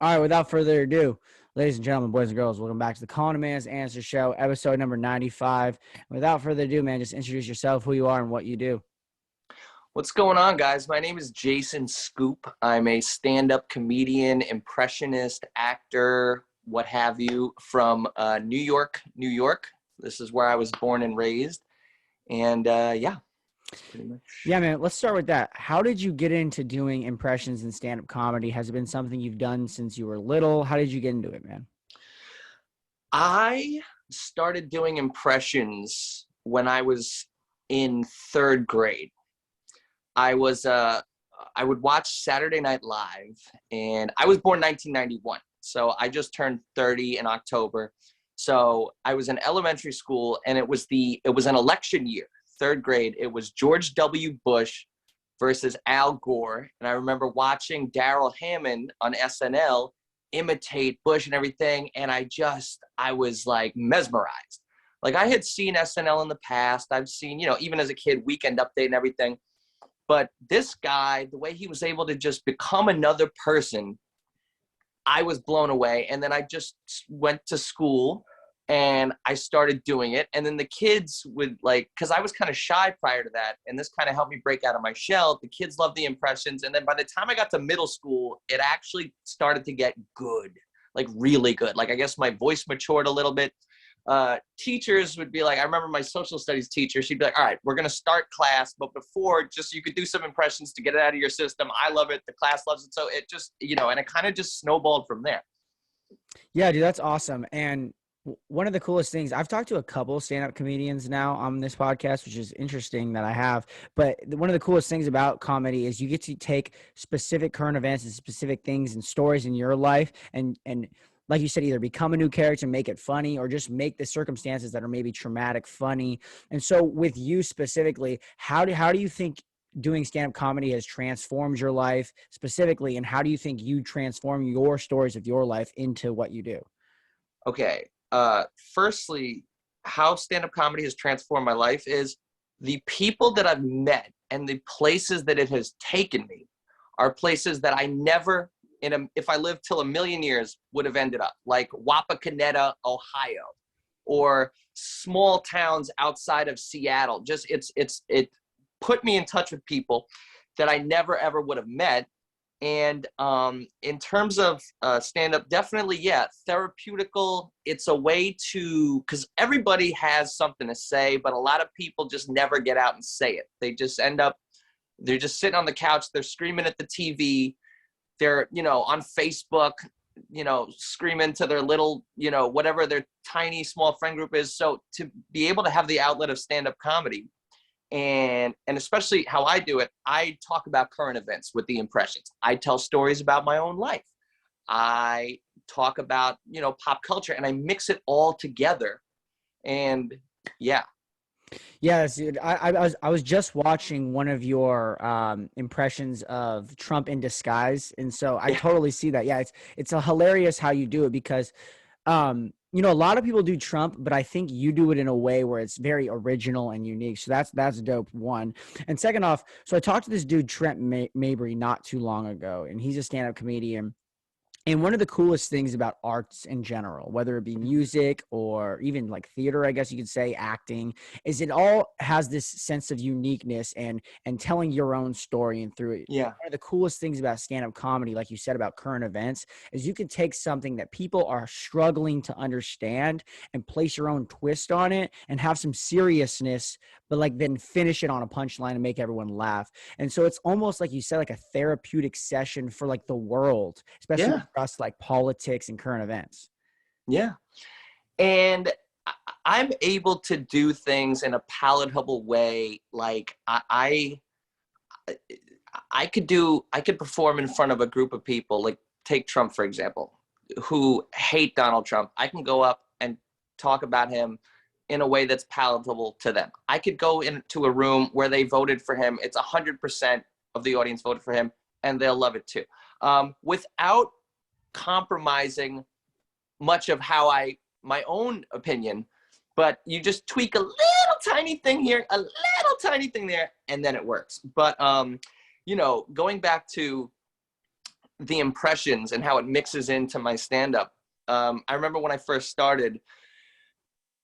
All right, without further ado, ladies and gentlemen, boys and girls, welcome back to the Calling a Man's Answer Show, episode number 95. Without further ado, man, just introduce yourself, who you are, and what you do. What's going on, guys? My name is Jason Scoop. I'm a stand-up comedian, impressionist, actor, what have you, from New York, New York. This is where I was born and raised. And yeah, pretty much. Yeah, man, let's start with that. How did you get into doing impressions and stand-up comedy? Has it been something you've done since you were little? How did you get into it, man? I started doing impressions when I was in third grade. I would watch Saturday Night Live, and I was born 1991. So I just turned 30 in October. So I was in elementary school, and it was an election year, third grade. It was George W. Bush versus Al Gore. And I remember watching Daryl Hammond on SNL imitate Bush and everything. And I was like mesmerized. Like, I had seen SNL in the past. I've seen, even as a kid, Weekend Update and everything. But this guy, the way he was able to just become another person, I was blown away. And then I just went to school and I started doing it. And then the kids would because I was kind of shy prior to that. And this kind of helped me break out of my shell. The kids loved the impressions. And then by the time I got to middle school, it actually started to get good, like really good. Like, I guess my voice matured a little bit. Teachers would be like, I remember my social studies teacher, she'd be like, all right, we're going to start class, but before, just you could do some impressions to get it out of your system. I love it. The class loves it. So it just, and it kind of just snowballed from there. Yeah, dude, that's awesome. And one of the coolest things, I've talked to a couple stand-up comedians now on this podcast, which is interesting that I have, but one of the coolest things about comedy is you get to take specific current events and specific things and stories in your life and like you said, either become a new character and make it funny, or just make the circumstances that are maybe traumatic funny. And so with you specifically, how do you think doing stand-up comedy has transformed your life specifically, and how do you think you transform your stories of your life into what you do? Okay. Firstly, how stand-up comedy has transformed my life is the people that I've met and the places that it has taken me are places that I never if I lived till a million years, would have ended up, like Wapakoneta, Ohio, or small towns outside of Seattle. Just it put me in touch with people that I never ever would have met. And in terms of stand-up, definitely, yeah, therapeutical. It's a way because everybody has something to say, but a lot of people just never get out and say it. They're just sitting on the couch, they're screaming at the TV. They're, on Facebook, screaming to their little, whatever their tiny, small friend group is. So to be able to have the outlet of stand-up comedy and especially how I do it, I talk about current events with the impressions. I tell stories about my own life. I talk about, pop culture, and I mix it all together. And yeah. Yes, dude. I was just watching one of your impressions of Trump in disguise, and so I totally see that. Yeah, it's a hilarious how you do it because, a lot of people do Trump, but I think you do it in a way where it's very original and unique. So that's dope. One, and second off, so I talked to this dude Trent Mabry not too long ago, and he's a stand-up comedian. And one of the coolest things about arts in general, whether it be music or even like theater, I guess you could say, acting, is it all has this sense of uniqueness and telling your own story and through it. Yeah. One of the coolest things about stand-up comedy, like you said about current events, is you can take something that people are struggling to understand and place your own twist on it and have some seriousness, but then finish it on a punchline and make everyone laugh. And so it's almost like you said, like a therapeutic session for like the world, especially across like politics and current events. Yeah. And I'm able to do things in a palatable way. Like I could perform in front of a group of people, like take Trump, for example, who hate Donald Trump. I can go up and talk about him in a way that's palatable to them. I could go into a room where they voted for him. It's 100% of the audience voted for him, and they'll love it too. Without compromising much of my own opinion, but you just tweak a little tiny thing here, a little tiny thing there, and then it works. But, going back to the impressions and how it mixes into my stand-up. I remember when I first started,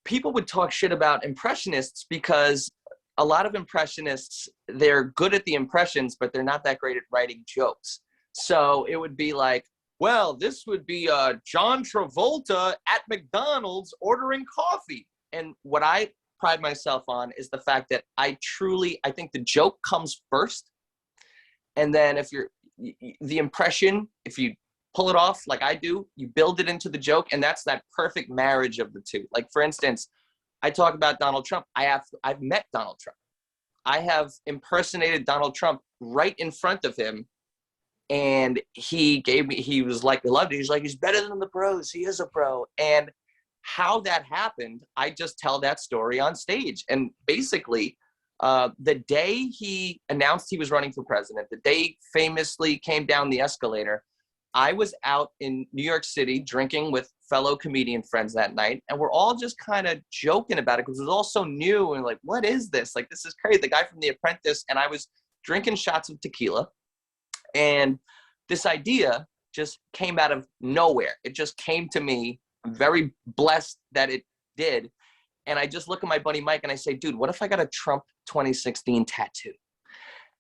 people would talk shit about impressionists because a lot of impressionists, they're good at the impressions, but they're not that great at writing jokes. So it would be like, well, this would be John Travolta at McDonald's ordering coffee. And what I pride myself on is the fact that I think the joke comes first. And then if you're the impression, if you pull it off like I do, you build it into the joke. And that's that perfect marriage of the two. Like, for instance, I talk about Donald Trump. I've met Donald Trump. I have impersonated Donald Trump right in front of him. And he was like, I loved it. He's like, he's better than the pros. He is a pro. And how that happened, I just tell that story on stage. And basically, the day he announced he was running for president, the day he famously came down the escalator, I was out in New York City drinking with fellow comedian friends that night. And we're all just kind of joking about it because it was all so new. And like, what is this? Like, this is crazy. The guy from The Apprentice. And I was drinking shots of tequila. And this idea just came out of nowhere. It just came to me. I'm very blessed that it did. And I just look at my buddy Mike and I say, dude, what if I got a Trump 2016 tattoo?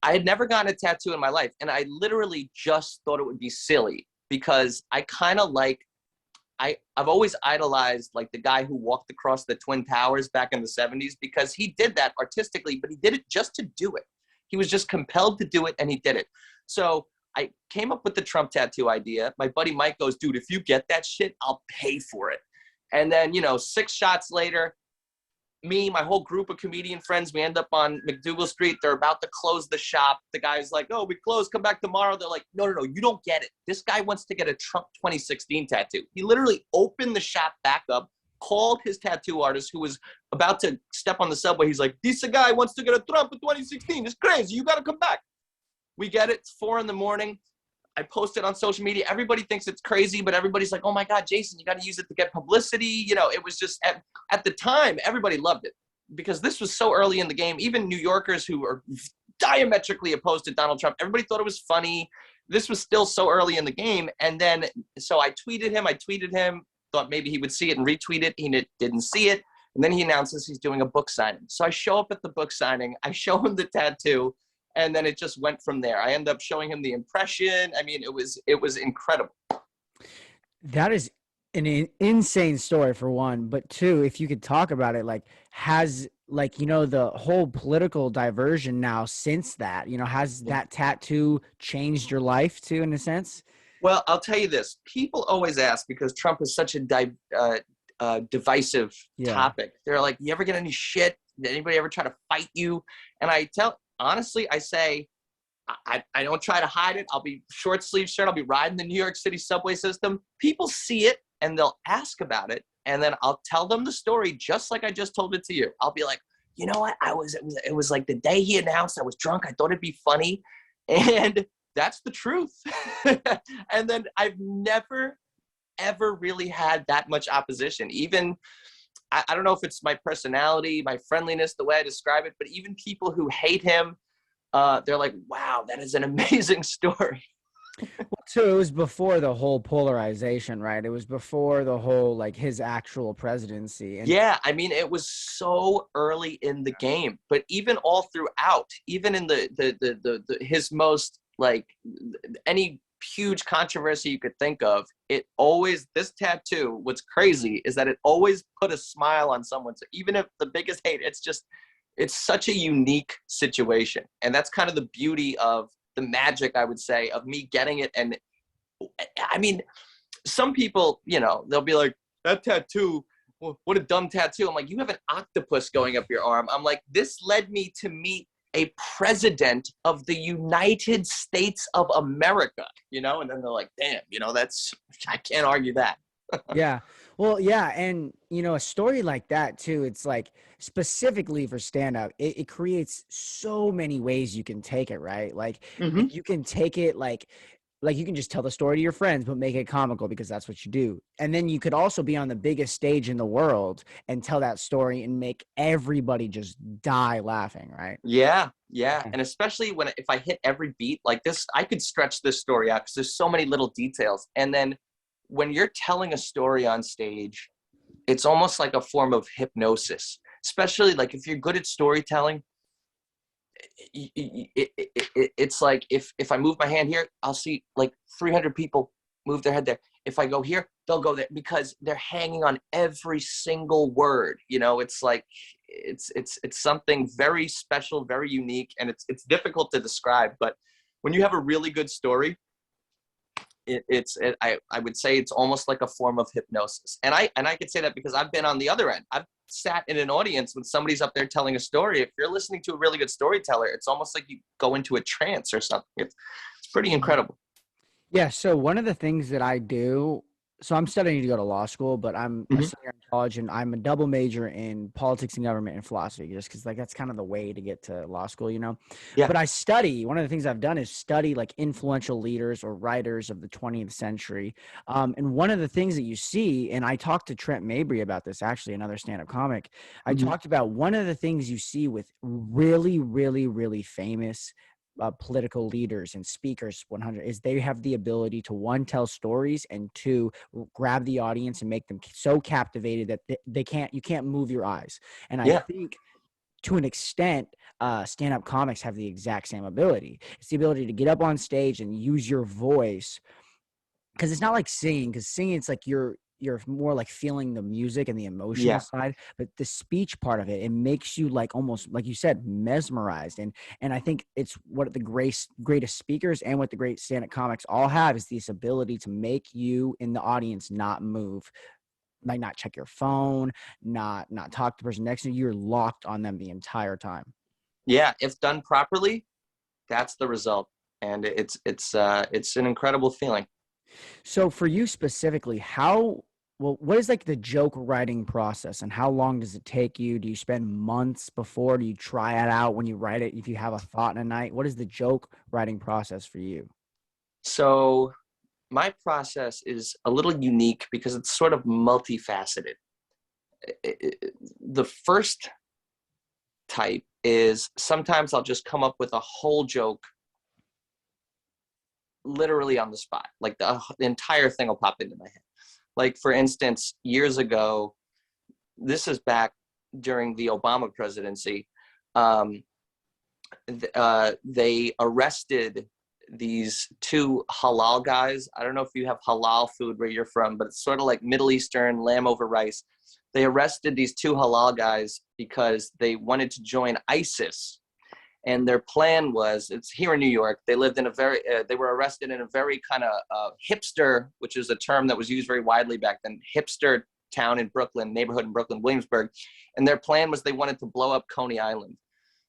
I had never gotten a tattoo in my life. And I literally just thought it would be silly because I kind of like, I've always idolized like the guy who walked across the Twin Towers back in the 70s because he did that artistically, but he did it just to do it. He was just compelled to do it and he did it. So I came up with the Trump tattoo idea. My buddy Mike goes, dude, if you get that shit, I'll pay for it. And then, 6 shots later, me, my whole group of comedian friends, we end up on McDougal Street. They're about to close the shop. The guy's like, oh, we closed, come back tomorrow. They're like, no, you don't get it. This guy wants to get a Trump 2016 tattoo. He literally opened the shop back up, called his tattoo artist who was about to step on the subway. He's like, this guy wants to get a Trump in 2016. It's crazy. You got to come back. We get it. It's 4 a.m. I post it on social media. Everybody thinks it's crazy, but everybody's like, oh my God, Jason, you got to use it to get publicity. It was just at the time, everybody loved it because this was so early in the game. Even New Yorkers who are diametrically opposed to Donald Trump, everybody thought it was funny. This was still so early in the game. And then, so I tweeted him, thought maybe he would see it and retweet it. He didn't see it. And then he announces he's doing a book signing. So I show up at the book signing. I show him the tattoo. And then it just went from there. I end up showing him the impression. I mean, it was incredible. That is an insane story for one, but two, if you could talk about it, like has the whole political diversion now since that, has that tattoo changed your life too, in a sense? Well, I'll tell you this. People always ask because Trump is such a divisive topic. They're like, you ever get any shit? Did anybody ever try to fight you? And honestly, I say, I don't try to hide it. I'll be short sleeve shirt. I'll be riding the New York City subway system. People see it and they'll ask about it. And then I'll tell them the story just like I just told it to you. I'll be like, you know what? It was like the day he announced I was drunk. I thought it'd be funny. And that's the truth. And then I've never, ever really had that much opposition. Even, I don't know if it's my personality, my friendliness, the way I describe it, but even people who hate him, they're like, wow, that is an amazing story. Well, too, it was before the whole polarization, right? It was before the whole, like, his actual presidency. And yeah, I mean, it was so early in the game, but even all throughout, even in his most, like, any huge controversy you could think of, this tattoo, what's crazy is that it always put a smile on someone. So even if the biggest hate, it's such a unique situation. And that's kind of the beauty of the magic, I would say, of me getting it. And I mean, some people, they'll be like, that tattoo, what a dumb tattoo. I'm like, you have an octopus going up your arm. I'm like, this led me to meet a president of the United States of America, and then they're like, damn, I can't argue that. Yeah. Well, yeah. And, a story like that too, it's like specifically for stand-up, it creates so many ways you can take it, right? Like you can take it like like you can just tell the story to your friends, but make it comical because that's what you do. And then you could also be on the biggest stage in the world and tell that story and make everybody just die laughing, right? Yeah, yeah. Yeah. And especially when if I hit every beat like this, I could stretch this story out because there's so many little details. And then when you're telling a story on stage, it's almost like a form of hypnosis. Especially like if you're good at storytelling, it's like if I move my hand here, I'll see like 300 people move their head there. If I go here, they'll go there because they're hanging on every single word. You know, it's like it's something very special, very unique, and it's difficult to describe. But when you have a really good story, I would say it's almost like a form of hypnosis. And I could say that because I've been on the other end. I've sat in an audience when somebody's up there telling a story. If you're listening to a really good storyteller, it's almost like you go into a trance or something. It's pretty incredible. Yeah. So one of the things that I do, so I'm studying to go to law school, but I'm a Mm-hmm. senior in college and I'm a double major in politics and government and philosophy, just because like that's kind of the way to get to law school, you know. Yeah. But I study. One of the things I've done is study like influential leaders or writers of the 20th century. And one of the things that you see, and I talked to Trent Mabry about this actually, another stand-up comic. I Mm-hmm. talked about one of the things you see with really, really, really famous political leaders and speakers 100 is they have the ability to one tell stories and two grab the audience and make them so captivated that they can't you can't move your eyes. And I Yeah. think to an extent stand-up comics have the exact same ability. It's the ability to get up on stage and use your voice, because it's not like singing, because singing it's like you're more like feeling the music and the emotional Yeah. side, but the speech part of it, it makes you like almost like you said mesmerized. And I think it's what the greatest speakers and what the great stand-up comics all have is this ability to make you in the audience not move, like not check your phone, not talk to the person next to you. You're locked on them the entire time. Yeah. If done properly, that's the result. And it's an incredible feeling. So for you specifically, what is like the joke writing process and how long does it take you? Do you spend months before? Do you try it out when you write it? If you have a thought in a night, what is the joke writing process for you? So my process is a little unique because it's sort of multifaceted. The first type is sometimes I'll just come up with a whole joke literally on the spot. Like the entire thing will pop into my head. Like for instance, years ago, this is back during the Obama presidency. Um, they arrested these two halal guys. I don't know if you have halal food where you're from, but it's sort of like Middle Eastern lamb over rice. They arrested these two halal guys because they wanted to join ISIS. And their plan was, it's here in New York. They lived in they were arrested in a very kind of hipster, which is a term that was used very widely back then, hipster town in Brooklyn, neighborhood in Brooklyn, Williamsburg. And their plan was they wanted to blow up Coney Island.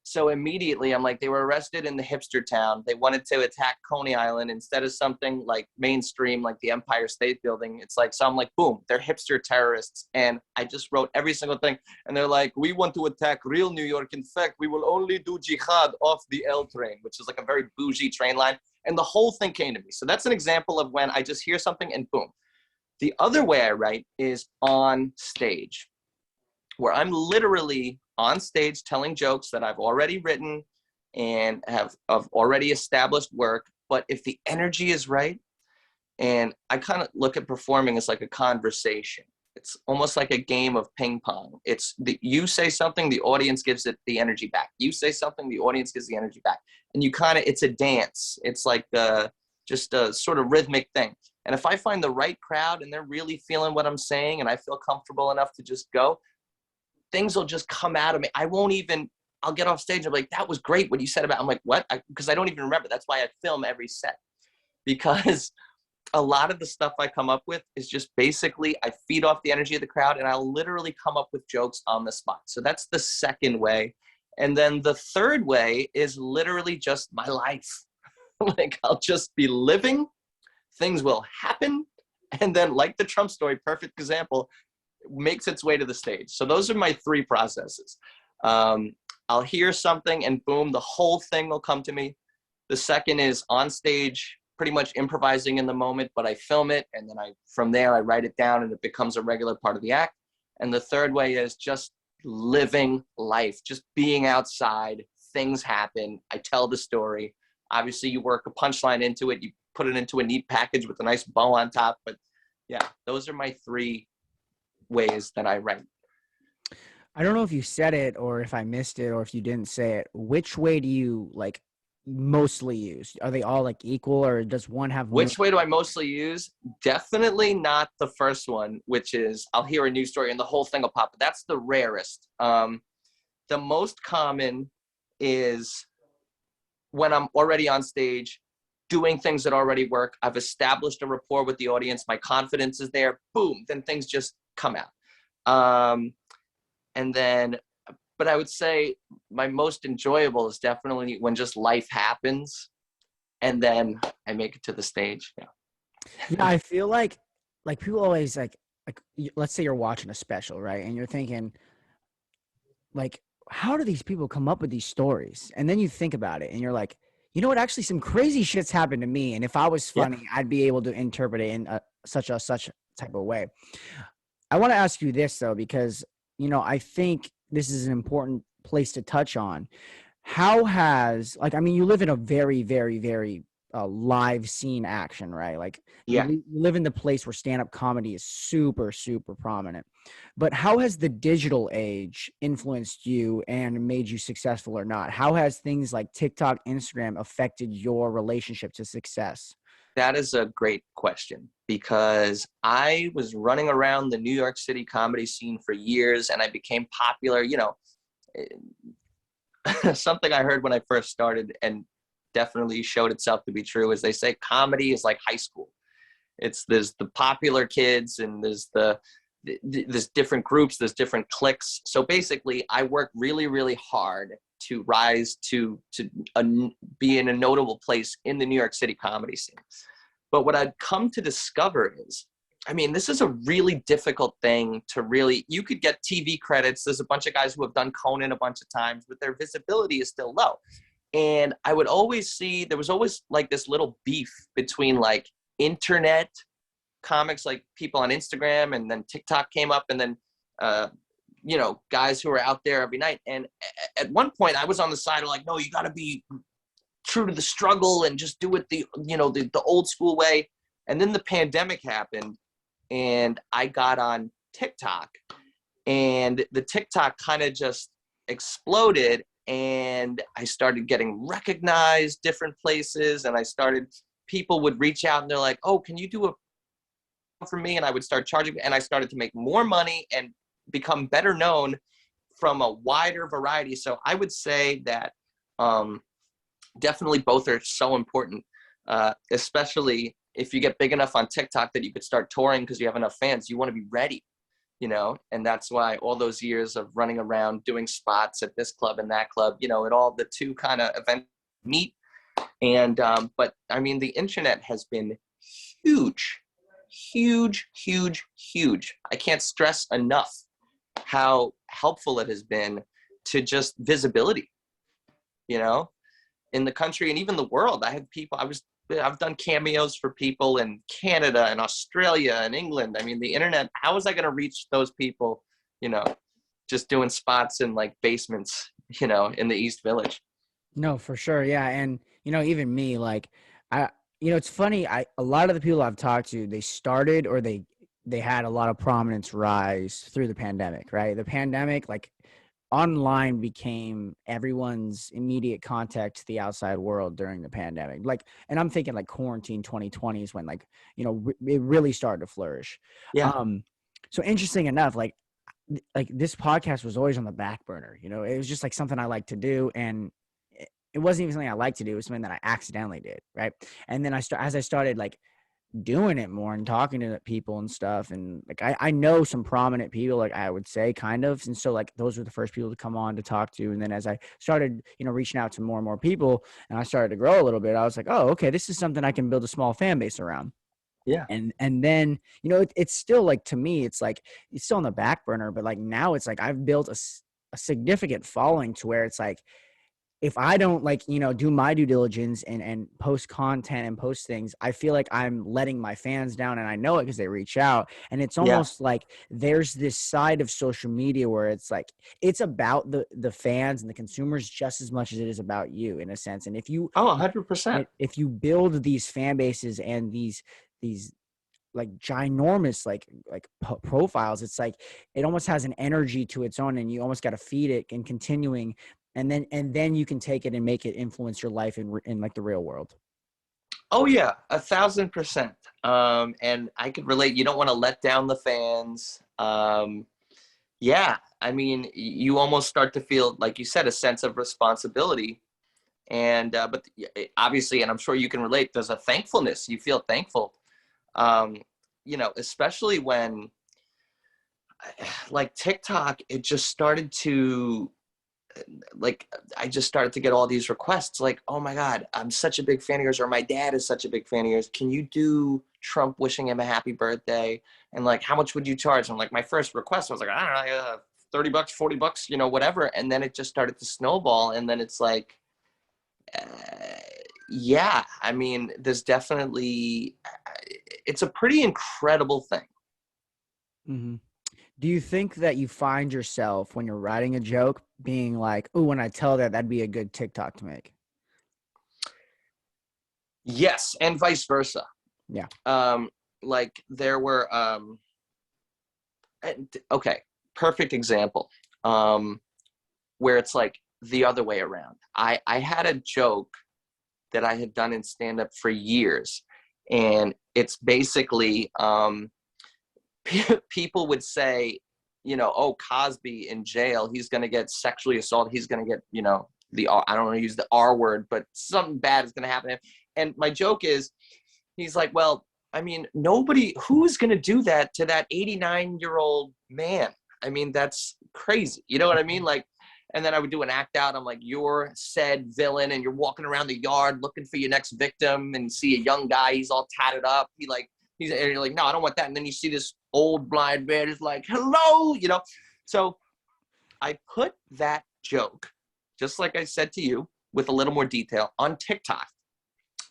So immediately I'm like, they were arrested in the hipster town. They wanted to attack Coney Island instead of something like mainstream, like the Empire State Building. It's like, so I'm like, boom, they're hipster terrorists. And I just wrote every single thing. And they're like, we want to attack real New York. In fact, we will only do jihad off the L train, which is like a very bougie train line. And the whole thing came to me. So that's an example of when I just hear something and boom. The other way I write is on stage, where I'm literally on stage telling jokes that I've already written and have already established work. But if the energy is right, and I kind of look at performing as like a conversation. It's almost like a game of ping pong. You say something, the audience gives it the energy back. You say something, the audience gives the energy back. And it's a dance. It's like just a sort of rhythmic thing. And if I find the right crowd and they're really feeling what I'm saying and I feel comfortable enough to just go, things will just come out of me. I'll get off stage and I'm like, that was great what you said about, I'm like, what? Because I don't even remember. That's why I film every set, because a lot of the stuff I come up with is just basically, I feed off the energy of the crowd and I'll literally come up with jokes on the spot. So that's the second way. And then the third way is literally just my life. Like I'll just be living, things will happen. And then like the Trump story, perfect example, makes its way to the stage. So those are my three processes. I'll hear something and boom, the whole thing will come to me. The second is on stage pretty much improvising in the moment, but I film it, and then from there I write it down, and it becomes a regular part of the act. And the third way is just living life, just being outside. Things happen. I tell the story. Obviously, you work a punchline into it. You put it into a neat package with a nice bow on top. But yeah, those are my 3 ways that I write. I don't know if you said it or if I missed it or if you didn't say it. Which way do you like mostly use? Are they all like equal, or does one have more? Which way do I mostly use? Definitely not the first one, which is I'll hear a news story and the whole thing will pop. That's the rarest. The most common is when I'm already on stage doing things that already work. I've established a rapport with the audience. My confidence is there. Boom. Then things just come out. And then, but I would say my most enjoyable is definitely when just life happens and then I make it to the stage. Yeah. Yeah, I feel like people always like let's say you're watching a special, right? And you're thinking like, how do these people come up with these stories? And then you think about it and you're like, you know what? Actually, some crazy shit's happened to me. And if I was funny, yeah, I'd be able to interpret it in such type of way. I want to ask you this though, because, you know, I think this is an important place to touch on. How has, like, I mean, you live in a very, very, very live scene action, right? Like, yeah, you live in the place where stand-up comedy is super, super prominent. But how has the digital age influenced you and made you successful or not? How has things like TikTok, Instagram affected your relationship to success? that is a great question, because I was running around the New York City comedy scene for years and I became popular. You know, something I heard when I first started and definitely showed itself to be true is they say comedy is like high school. There's the popular kids and there's different groups, there's different cliques. So basically I work really, really hard to rise to be in a notable place in the New York City comedy scene. But what I'd come to discover is, I mean, this is a really difficult thing to really, you could get TV credits. There's a bunch of guys who have done Conan a bunch of times, but their visibility is still low. And I would always see, there was always like this little beef between like internet comics, like people on Instagram, and then TikTok came up, and then, you know, guys who are out there every night. And at one point I was on the side of like, no, you got to be true to the struggle and just do it the old school way. And then the pandemic happened and I got on TikTok, and the TikTok kind of just exploded, and I started getting recognized different places, and people would reach out and they're like, oh, can you do a for me? And I would start charging, and I started to make more money and become better known from a wider variety. So I would say that definitely both are so important, especially if you get big enough on TikTok that you could start touring because you have enough fans. You want to be ready, you know, and that's why all those years of running around doing spots at this club and that club, you know, the two kind of events meet. And but I mean, the internet has been huge. I can't stress enough how helpful it has been to just visibility, you know, in the country and even the world. I've done cameos for people in Canada and Australia and England. I mean, the internet, how was I going to reach those people, you know, just doing spots in like basements, you know, in the East Village? No, for sure. Yeah. And, you know, even me, like, it's funny. A lot of the people I've talked to, they started or they had a lot of prominence rise through the pandemic, right? The pandemic, like, online became everyone's immediate contact to the outside world during the pandemic. Like, and I'm thinking like quarantine 2020 is when, like, you know, it really started to flourish. Yeah. So interesting enough, like this podcast was always on the back burner. You know, it was just like something I like to do, and it wasn't even something I like to do. It was something that I accidentally did, right? And then as I started like doing it more and talking to people and stuff, and like I know some prominent people, like I would say, kind of, and so like those were the first people to come on to talk to. And then as I started, you know, reaching out to more and more people, and I started to grow a little bit, I was like, oh, okay, this is something I can build a small fan base around. Yeah. And then, you know, it's still like, to me, it's like it's still on the back burner, but like now it's like I've built a significant following to where it's like if I don't like, do my due diligence and post content and post things, I feel like I'm letting my fans down, and I know it because they reach out. And it's Yeah. almost like there's this side of social media where it's like, it's about the fans and the consumers just as much as it is about you in a sense. And Oh, 100%. if you build these fan bases and these like ginormous profiles, it's like it almost has an energy to its own, and you almost got to feed it and continuing, and then you can take it and make it influence your life in like the real world. Oh yeah, 1,000%. And I could relate. You don't want to let down the fans. Yeah, I mean, you almost start to feel, like you said, a sense of responsibility. And but obviously, and I'm sure you can relate. There's a thankfulness. You feel thankful. Um, especially when like TikTok, it just started to like I just started to get all these requests like, oh my God, I'm such a big fan of yours, or my dad is such a big fan of yours. Can you do Trump wishing him a happy birthday? And like, how much would you charge? And like my first request, I was like, I don't know, $30, $40, whatever. And then it just started to snowball. And then it's like, uh, yeah, I mean, there's definitely, it's a pretty incredible thing. Mm-hmm. Do you think that you find yourself when you're writing a joke being like, oh, when I tell that, that'd be a good TikTok to make? Yes, and vice versa. Yeah. Like there were okay, perfect example. Where it's like the other way around. I had a joke that I had done in stand up for years, and it's basically people would say, oh, Cosby in jail, he's going to get sexually assaulted, he's going to get, I don't want to use the R word, but something bad is going to happen to him. And my joke is, he's like, well, I mean, who's going to do that to that 89-year-old man? I mean, that's crazy. You know what I mean? Like, and then I would do an act out. I'm like, you're said villain, and you're walking around the yard looking for your next victim, and see a young guy, he's all tatted up. And you're like, no, I don't want that. And then you see this old blind man is like, hello, So I put that joke, just like I said to you, with a little more detail on TikTok.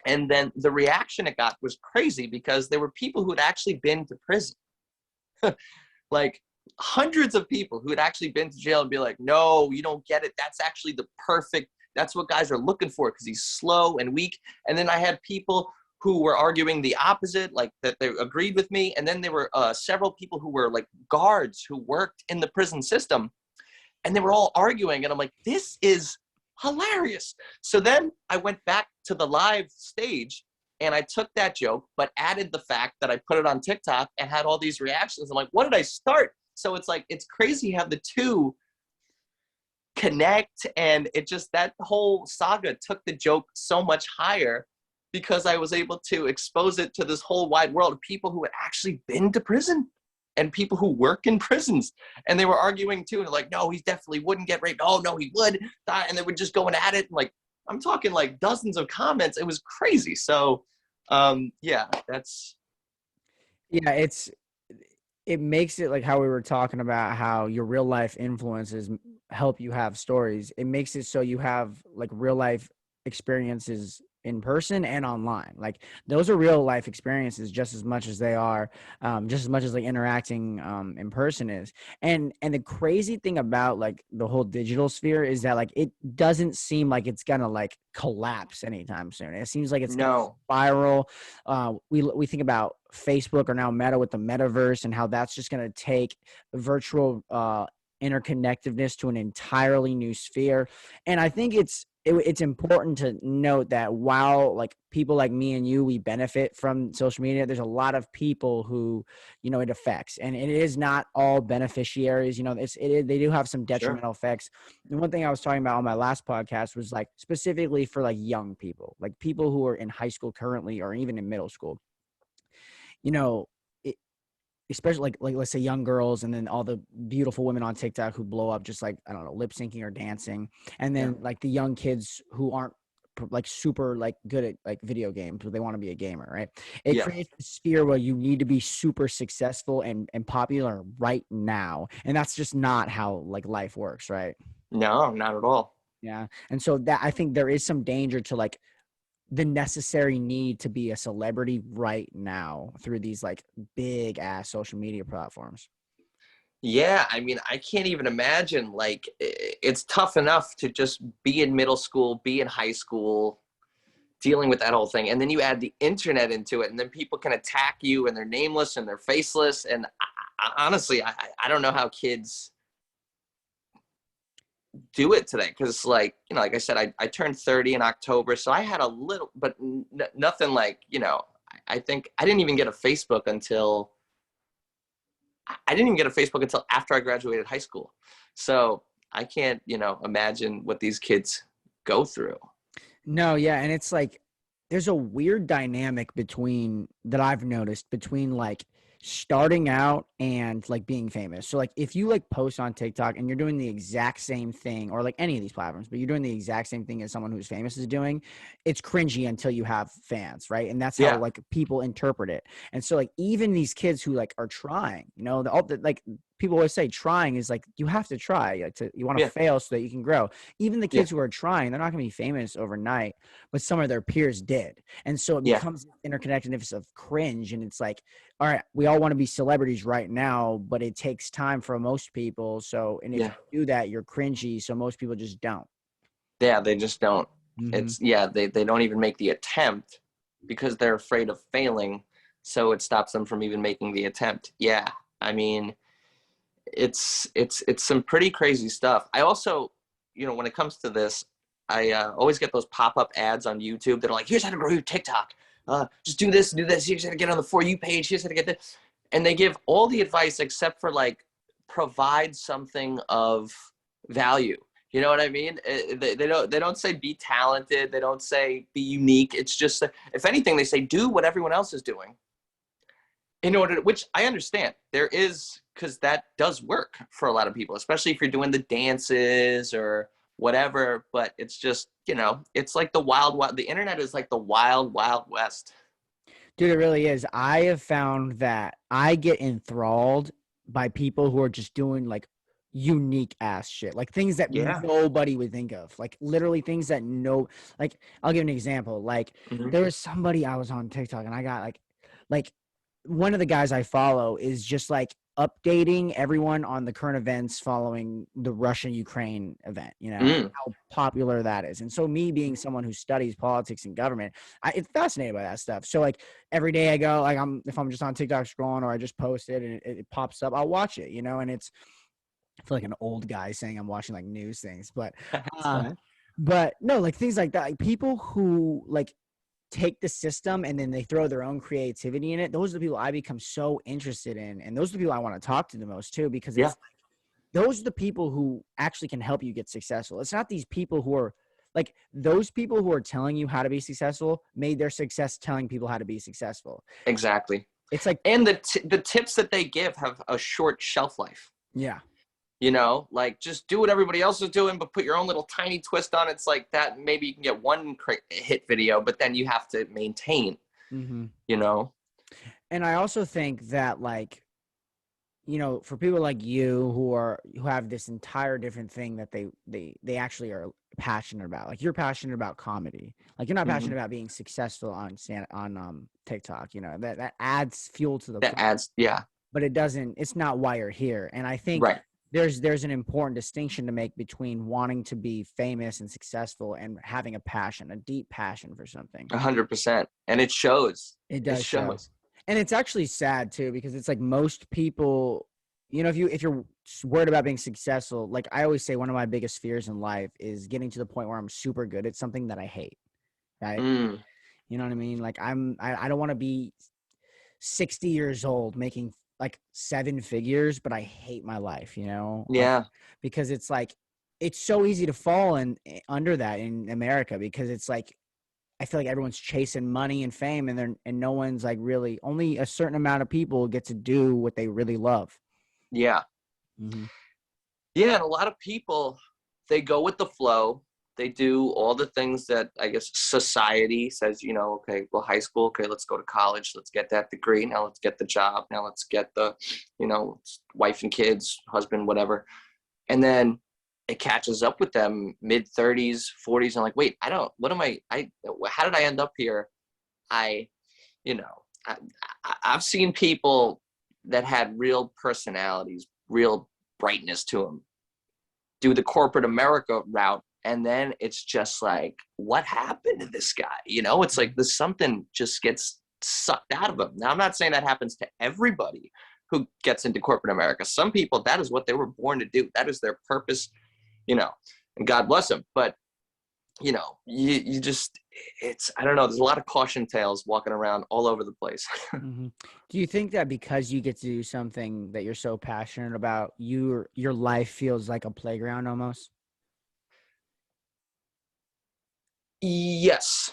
And then the reaction it got was crazy because there were people who had actually been to prison. Like hundreds of people who had actually been to jail and be like, no, you don't get it. That's actually that's what guys are looking for because he's slow and weak. And then I had people who were arguing the opposite, like that they agreed with me. And then there were several people who were like guards who worked in the prison system, and they were all arguing. And I'm like, this is hilarious. So then I went back to the live stage and I took that joke, but added the fact that I put it on TikTok and had all these reactions. I'm like, what did I start? So it's like, it's crazy how the two connect. And it just, that whole saga took the joke so much higher because I was able to expose it to this whole wide world of people who had actually been to prison and people who work in prisons. And they were arguing too. And like, no, he definitely wouldn't get raped. Oh no, he would. And they would just going at it. And like, I'm talking like dozens of comments. It was crazy. So yeah, it makes it like how we were talking about how your real life influences help you have stories. It makes it so you have like real life experiences in person and online. Like those are real life experiences just as much as they are, just as much as like interacting in person is. And the crazy thing about like the whole digital sphere is that like it doesn't seem like it's gonna like collapse anytime soon. It seems like it's gonna no, spiral. We think about Facebook or now Meta with the metaverse and how that's just gonna take virtual interconnectedness to an entirely new sphere. And I think it's important to note that while like people like me and you, we benefit from social media, there's a lot of people who, it affects, and it is not all beneficiaries. They do have some sure. detrimental effects. And one thing I was talking about on my last podcast was like specifically for like young people, like people who are in high school currently, or even in middle school, you know, especially like let's say young girls, and then all the beautiful women on TikTok who blow up just like, I don't know, lip syncing or dancing, and Yeah. then like the young kids who aren't like super like good at like video games, but they want to be a gamer, right? It Yeah. creates a sphere where you need to be super successful and popular right now, and that's just not how like life works, right? No, not at all. Yeah. And so that, I think there is some danger to like the necessary need to be a celebrity right now through these like big ass social media platforms. Yeah, I mean, I can't even imagine. Like, it's tough enough to just be in middle school, be in high school, dealing with that whole thing, and then you add the internet into it, and then people can attack you, and they're nameless and they're faceless. And honestly, I don't know how kids do it today, because, like, you know, like I said, I turned 30 in October, so I had a little, but nothing like, you know. I think I didn't even get a Facebook until I didn't even get a Facebook until after I graduated high school. So I can't, you know, imagine what these kids go through. No, yeah, and it's like there's a weird dynamic between that I've noticed between like starting out and like being famous. So like if you like post on TikTok and you're doing the exact same thing or like any of these platforms, but you're doing the exact same thing as someone who's famous is doing, it's cringy until you have fans, right? And that's how Yeah, like people interpret it. And so like even these kids who like are trying, you know, like people always say trying is like you have to try like you want to yeah, fail so that you can grow. Even the yeah, kids who are trying, they're not going to be famous overnight, but some of their peers did. And so it yeah, becomes interconnectedness of cringe. And it's like, all right, we all want to be celebrities right now, but it takes time for most people. So, and if yeah, you do that, you're cringy. So most people just don't. yeah. They just don't. Mm-hmm. It's, yeah, they don't even make the attempt because they're afraid of failing. So it stops them from even making the attempt. Yeah, I mean, it's some pretty crazy stuff. I also, you know, when it comes to this, I always get those pop-up ads on YouTube that are like, here's how to grow your TikTok. Just do this, do this. Here's how to get on the For You page. Here's how to get this. And they give all the advice except for like provide something of value. You know what I mean? They don't say be talented. They don't say be unique. It's just, if anything, they say do what everyone else is doing in order to, which I understand there is, because that does work for a lot of people, especially if you're doing the dances or whatever. But it's just, you know, it's like the wild the internet is like the wild west. Dude, it really is. I have found that I get enthralled by people who are just doing like unique ass shit, like things that Yeah. nobody would think of, like literally things that no, like I'll give an example. Like Hmm. there was somebody I was on TikTok and I got like one of the guys I follow is just like updating everyone on the current events following the Russia-Ukraine event, you know, and Mm. how popular that is. And so me being someone who studies politics and government, it's fascinated by that stuff. So like every day I go, like if I'm just on TikTok scrolling or I just post it and it pops up, I'll watch it, you know, and it's, I feel like an old guy saying I'm watching like news things, That's uh, fine. but no, like things like that, like people who like take the system and then they throw their own creativity in it. Those are the people I become so interested in. And those are the people I want to talk to the most too, because Yeah, it's those are the people who actually can help you get successful. It's not these people who are like those people who are telling you how to be successful made their success telling people how to be successful. exactly. It's like, And the tips that they give have a short shelf life. yeah. You know, like just do what everybody else is doing, but put your own little tiny twist on it. It's like that. Maybe you can get one hit video, but then you have to maintain, Mm-hmm. you know? And I also think that like, you know, for people like you who have this entire different thing that they actually are passionate about. Like you're passionate about comedy. Like you're not Hmm. passionate about being successful on TikTok, you know. That adds fuel to the That fire, adds, yeah, but it's not why you're here. And I think right. there's an important distinction to make between wanting to be famous and successful and having a passion, a deep passion for something. 100%. And it shows. It It does show. shows. And it's actually sad too, because it's like most people, you know, if you're worried about being successful, like I always say, one of my biggest fears in life is getting to the point where I'm super good at something that I hate. Right? Mm, You know what I mean? Like I don't want to be 60 years old making like seven figures, but I hate my life. You know, like yeah. because it's like it's so easy to fall in under that in America because it's like I feel like everyone's chasing money and fame, and no one's like really, only a certain amount of people get to do what they really love. Yeah. Mm-hmm. Yeah. And a lot of people, they go with the flow. They do all the things that I guess society says, you know, okay, well, high school, okay, let's go to college, let's get that degree. Now let's get the job. Now let's get the, you know, wife and kids, husband, whatever. And then it catches up with them mid-30s, 40s, and like, wait, how did I end up here? I, you know, I've seen people that had real personalities, real brightness to them, do the corporate America route, and then it's just like, what happened to this guy? It's like there's something just gets sucked out of him. Now, I'm not saying that happens to everybody who gets into corporate America. Some people, that is what they were born to do. That is their purpose, and God bless them. But, you just, I don't know. There's a lot of caution tales walking around all over the place. Mm-hmm. Do you think that because you get to do something that you're so passionate about, your life feels like a playground almost? Yes.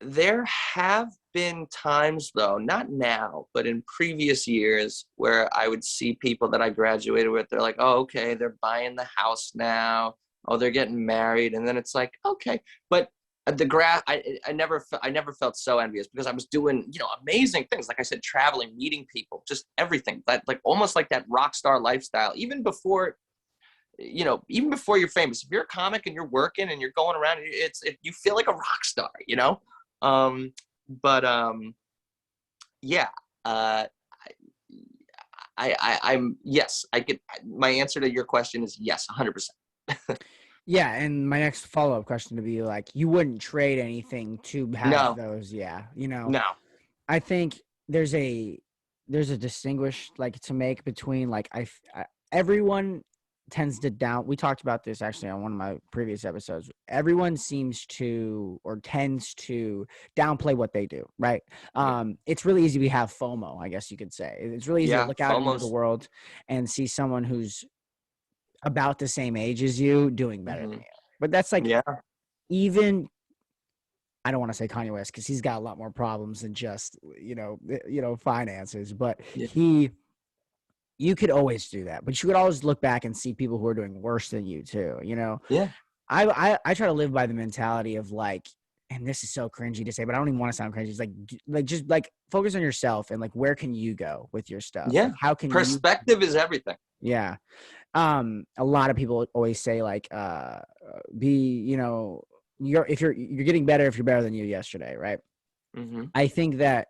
There have been times, though, not now, but in previous years, where I would see people that I graduated with. They're like, oh, okay, they're buying the house now. Oh, they're getting married. And then it's like, okay. But I never felt so envious, because I was doing, amazing things. Like I said, traveling, meeting people, just everything. That, like, almost like that rock star lifestyle, even before you're famous. If you're a comic and you're working and you're going around, you feel like a rock star, but yeah, I'm yes, I could. My answer to your question is yes, 100%. Yeah, and my next follow-up question to be like, you wouldn't trade anything to have No, those, yeah. no, I think there's a distinguish like to make between like everyone tends to we talked about this actually on one of my previous episodes. Everyone seems to or tends to downplay what they do, right? yeah, It's really easy to have FOMO, I guess you could say. It's really easy to yeah, look out into the almost. world and see someone who's about the same age as you doing better than Hmm. you. But that's like, Yeah, even I don't want to say Kanye West because he's got a lot more problems than just finances. But yeah, you could always do that, but you could always look back and see people who are doing worse than you too. yeah, I try to live by the mentality of like, and this is so cringy to say, but I don't even want to sound cringy. It's like just like focus on yourself and like where can you go with your stuff? yeah. Like how can you? Perspective is everything. Yeah. A lot of people always say like be you're getting better if you're better than you yesterday, right? Hmm. I think that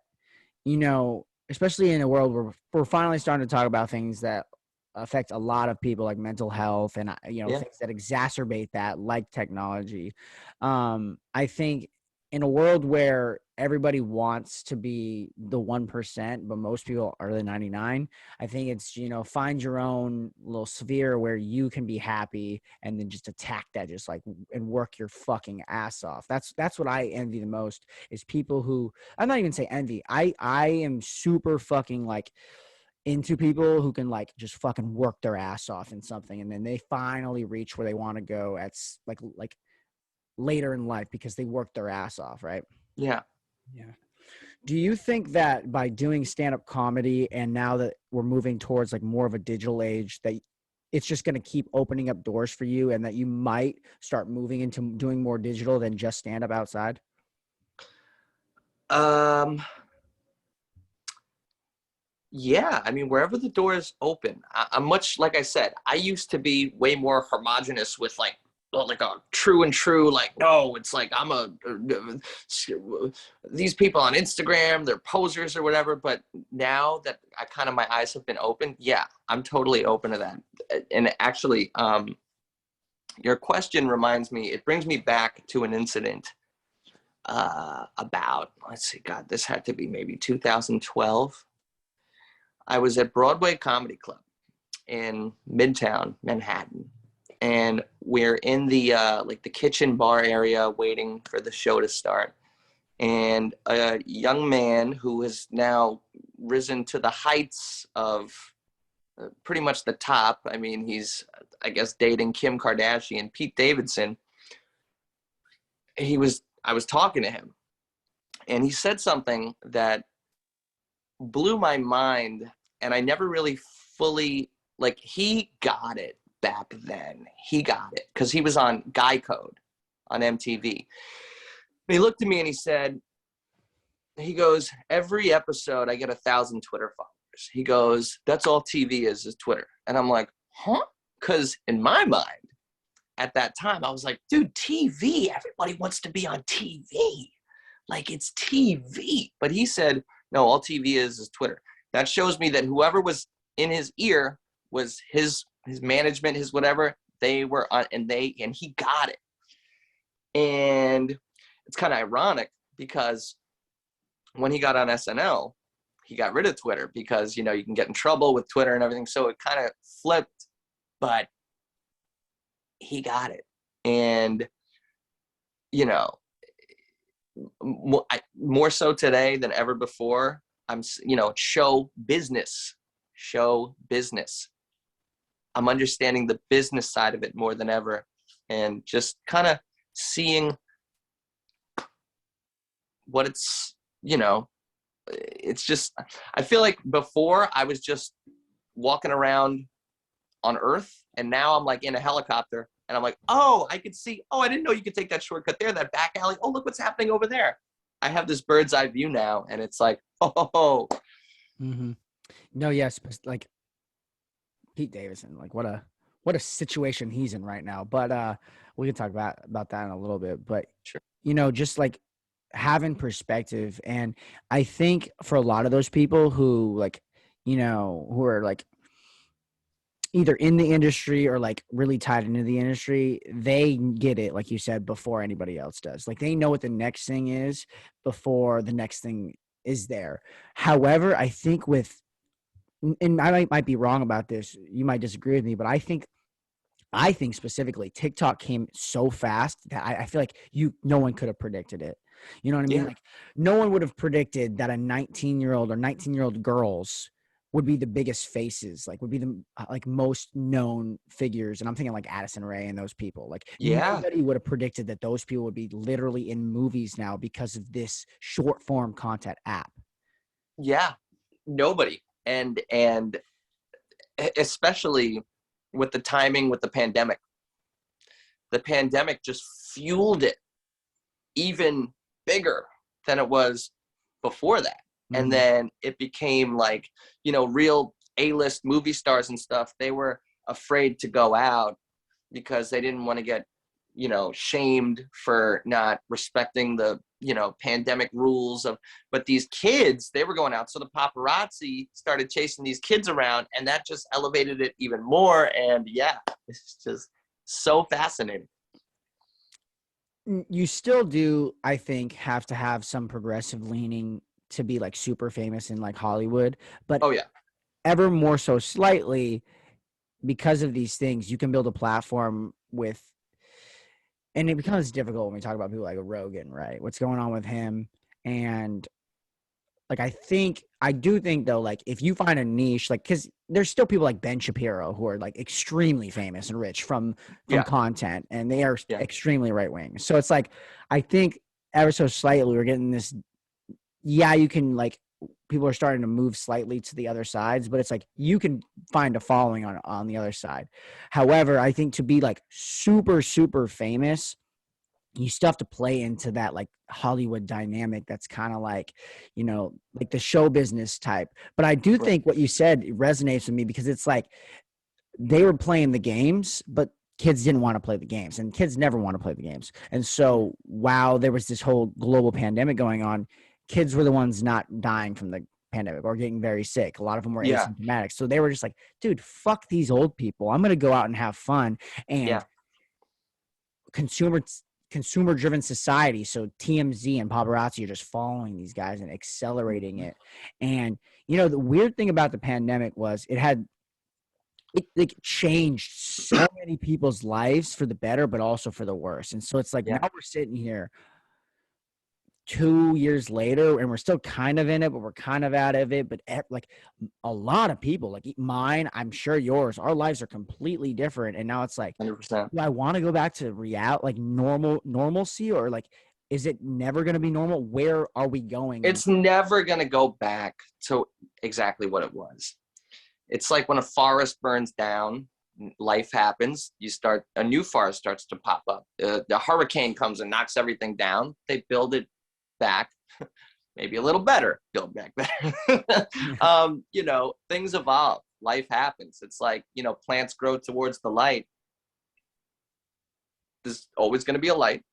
especially in a world where we're finally starting to talk about things that affect a lot of people, like mental health and Yeah, things that exacerbate that, like technology. I think in a world where everybody wants to be the 1%, but most people are the 99, I think it's find your own little sphere where you can be happy, and then just attack that, just like, and work your fucking ass off. That's what I envy the most, is people who, I'm not even say envy. I am super fucking like into people who can like just fucking work their ass off in something, and then they finally reach where they want to go at like later in life because they worked their ass off, right? yeah. Yeah. Do you think that by doing stand-up comedy, and now that we're moving towards like more of a digital age, that it's just going to keep opening up doors for you, and that you might start moving into doing more digital than just stand-up outside? Um, Yeah, I mean, wherever the doors open, I'm much, like I said, I used to be way more homogenous with like a true and true, like, no, it's like these people on Instagram, they're posers or whatever. But now that my eyes have been opened, yeah, I'm totally open to that. And actually, your question reminds me, it brings me back to an incident about, let's see, God, this had to be maybe 2012. I was at Broadway Comedy Club in Midtown Manhattan, and we're in the like the kitchen bar area waiting for the show to start. And a young man who has now risen to the heights of pretty much the top. I mean, he's, I guess, dating Kim Kardashian, Pete Davidson. I was talking to him, and he said something that blew my mind, and I never really fully, like, he got it back then. He got it because he was on Guy Code on MTV. And he looked at me and he goes, every episode I get 1,000 Twitter followers. He goes, that's all TV is Twitter. And I'm like, huh? Because in my mind, at that time, I was like, dude, TV, everybody wants to be on TV. Like, it's TV. But he said, no, all TV is Twitter. That shows me that whoever was in his ear was his management, his whatever, they were on, and he got it. And it's kind of ironic because when he got on SNL, he got rid of Twitter because, you know, you can get in trouble with Twitter and everything. So it kind of flipped, but he got it. And, you know, more so today than ever before, I'm, you know, show business. I'm understanding the business side of it more than ever, and just kind of seeing what it's, you know, it's just, I feel like before I was just walking around on Earth, and now I'm like in a helicopter, and I'm like, oh, I could see, oh, I didn't know you could take that shortcut there, that back alley. Oh, look what's happening over there. I have this bird's eye view now, and it's like, oh. Mm-hmm. No, yes, like Pete Davidson, like what a situation he's in right now. But we can talk about that in a little bit. But Sure. you know, just like having perspective, and I think for a lot of those people who like, you know, who are like either in the industry or like really tied into the industry, they get it, like you said, before anybody else does. Like they know what the next thing is before the next thing is there. However, I think and I might be wrong about this, you might disagree with me, but I think specifically TikTok came so fast that I feel like no one could have predicted it. You know what I mean? Yeah. Like no one would have predicted that a 19-year-old or 19-year-old girls would be the biggest faces, like would be the like most known figures. And I'm thinking like Addison Rae and those people. Like Yeah. nobody would have predicted that those people would be literally in movies now because of this short form content app. Yeah. Nobody. And especially with the timing with the pandemic just fueled it even bigger than it was before that. Mm-hmm. And then it became like, you know, real A-list movie stars and stuff, they were afraid to go out because they didn't want to get, you know, shamed for not respecting the, you know, pandemic rules of, but these kids, they were going out. So the paparazzi started chasing these kids around, and that just elevated it even more. And yeah, it's just so fascinating. You still do, I think, have to have some progressive leaning to be like super famous in like Hollywood, but Oh yeah, ever more so slightly because of these things, you can build a platform with, and it becomes difficult when we talk about people like Rogan, right? What's going on with him? And like, I do think though, like if you find a niche, like, cause there's still people like Ben Shapiro who are like extremely famous and rich from yeah, content, and they are yeah, extremely right wing. So it's like, I think ever so slightly we're getting this, yeah, you can like, people are starting to move slightly to the other sides, but it's like, you can find a following on the other side. However, I think to be like super, super famous, you still have to play into that like Hollywood dynamic that's kind of like, you know, like the show business type. But I do right. think what you said resonates with me because it's like they were playing the games, but kids didn't want to play the games, and kids never want to play the games. And so while there was this whole global pandemic going on, kids were the ones not dying from the pandemic or getting very sick. A lot of them were Yeah, asymptomatic. So they were just like, dude, fuck these old people. I'm going to go out and have fun. And yeah, consumer driven society, so TMZ and paparazzi are just following these guys and accelerating it. And you know, the weird thing about the pandemic was it changed so many people's lives for the better but also for the worse. And so it's like yeah, now we're sitting here 2 years later and we're still kind of in it, but we're kind of out of it. But like a lot of people, like mine, I'm sure yours, our lives are completely different. And now it's like, 100%. do I want to go back to reality, like normalcy, or like, is it never going to be normal? Where are we going? It's never going to go back to exactly what it was. It's like when a forest burns down, life happens. A new forest starts to pop up. The hurricane comes and knocks everything down. They build it back, maybe a little better, build back better. You know, things evolve. life happens. It's like, plants grow towards the light. There's always going to be a light.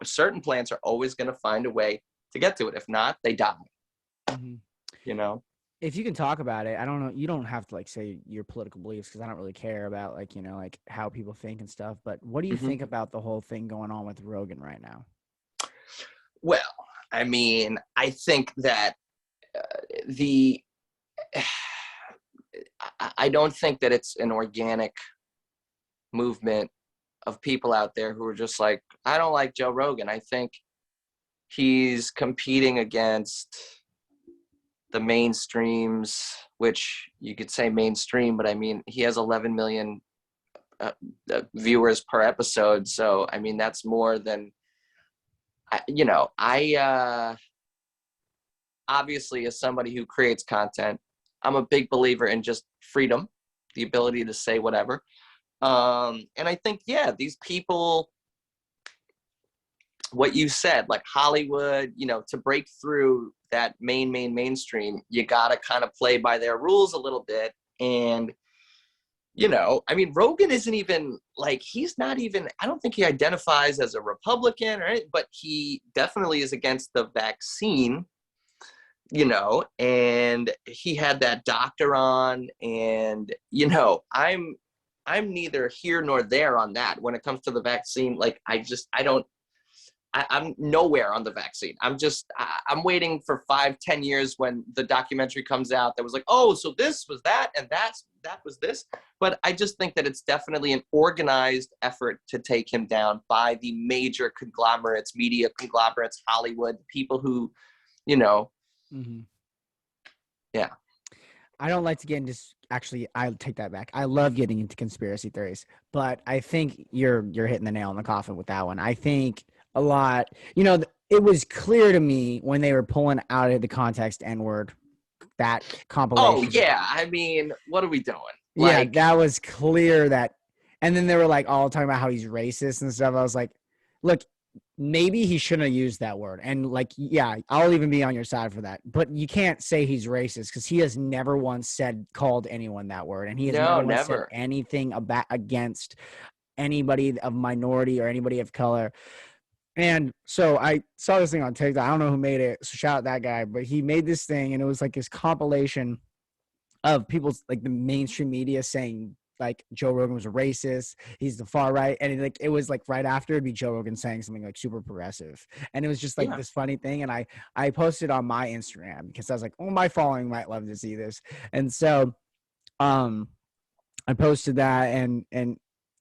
Certain plants are always going to find a way to get to it. If not, they die. Mm-hmm. If you can talk about it, I don't know. You don't have to say your political beliefs, because I don't really care about how people think and stuff. But what do you think about the whole thing going on with Rogan right now? Well, I mean, I think that I don't think that it's an organic movement of people out there who are just like, I don't like Joe Rogan. I think he's competing against the mainstreams, which you could say mainstream, but I mean, he has 11 million viewers per episode. So, I mean, that's more than, I obviously, as somebody who creates content, I'm a big believer in just freedom, the ability to say whatever. And I think, these people, what you said, like Hollywood, to break through that mainstream, you got to kind of play by their rules a little bit. And, I mean, Rogan isn't even he's not even, I don't think he identifies as a Republican or anything, but he definitely is against the vaccine, and he had that doctor on, and, I'm neither here nor there on that when it comes to the vaccine. I'm nowhere on the vaccine. I'm waiting for 5-10 years when the documentary comes out that was like, oh, so this was that, and that was this. But I just think that it's definitely an organized effort to take him down by the major conglomerates, media conglomerates, Hollywood, people who, Mm-hmm. Yeah. I don't like to get into. Actually, I take that back. I love getting into conspiracy theories, but I think you're hitting the nail in the coffin with that one. I think a lot. It was clear to me when they were pulling out of the context N-word, that compilation. Oh yeah, I mean, what are we doing? That was clear and then they were all talking about how he's racist and stuff. I was like, look, maybe he shouldn't have used that word. And I'll even be on your side for that. But you can't say he's racist, because he has never once called anyone that word. And he has never said anything against anybody of minority or anybody of color. And so I saw this thing on TikTok. I don't know who made it, so shout out that guy. But he made this thing, and it was this compilation of people's the mainstream media saying Joe Rogan was a racist, he's the far right, and it was right after it'd be Joe Rogan saying something super progressive, and it was just this funny thing. And I posted on my Instagram, because I was like, oh, my following might love to see this. And so I posted that, and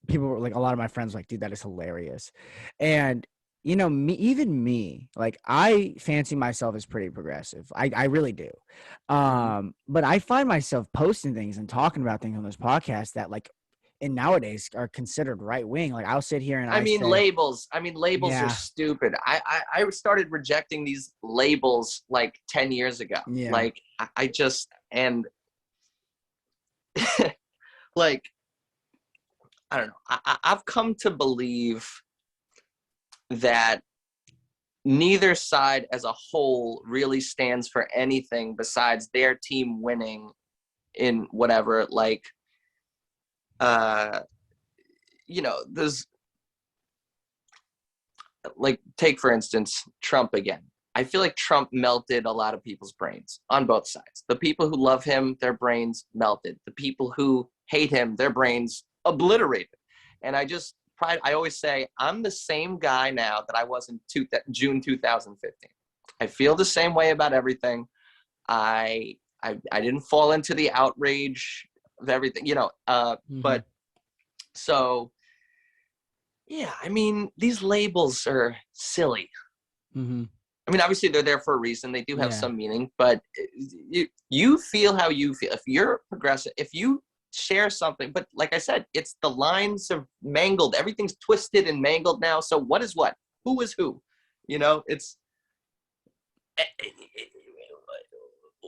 people were a lot of my friends were like, dude, that is hilarious. And me, I fancy myself as pretty progressive. I really do. But I find myself posting things and talking about things on this podcast that and nowadays are considered right wing. I'll sit here and labels are stupid. I started rejecting these labels 10 years ago. Yeah. I just, and I don't know. I've come to believe that neither side as a whole really stands for anything besides their team winning in whatever. There's take for instance Trump again. I feel like Trump melted a lot of people's brains on both sides. The people who love him, their brains melted. The people who hate him, their brains obliterated. And I always say, I'm the same guy now that I was in June 2015. I feel the same way about everything. I didn't fall into the outrage of everything, but so, yeah, I mean, these labels are silly. Mm-hmm. I mean, obviously they're there for a reason. They do have some meaning, but you feel how you feel. If you're progressive, if you share something, but like I said, it's the lines are mangled. Everything's twisted and mangled now. So what is what? Who is who? It's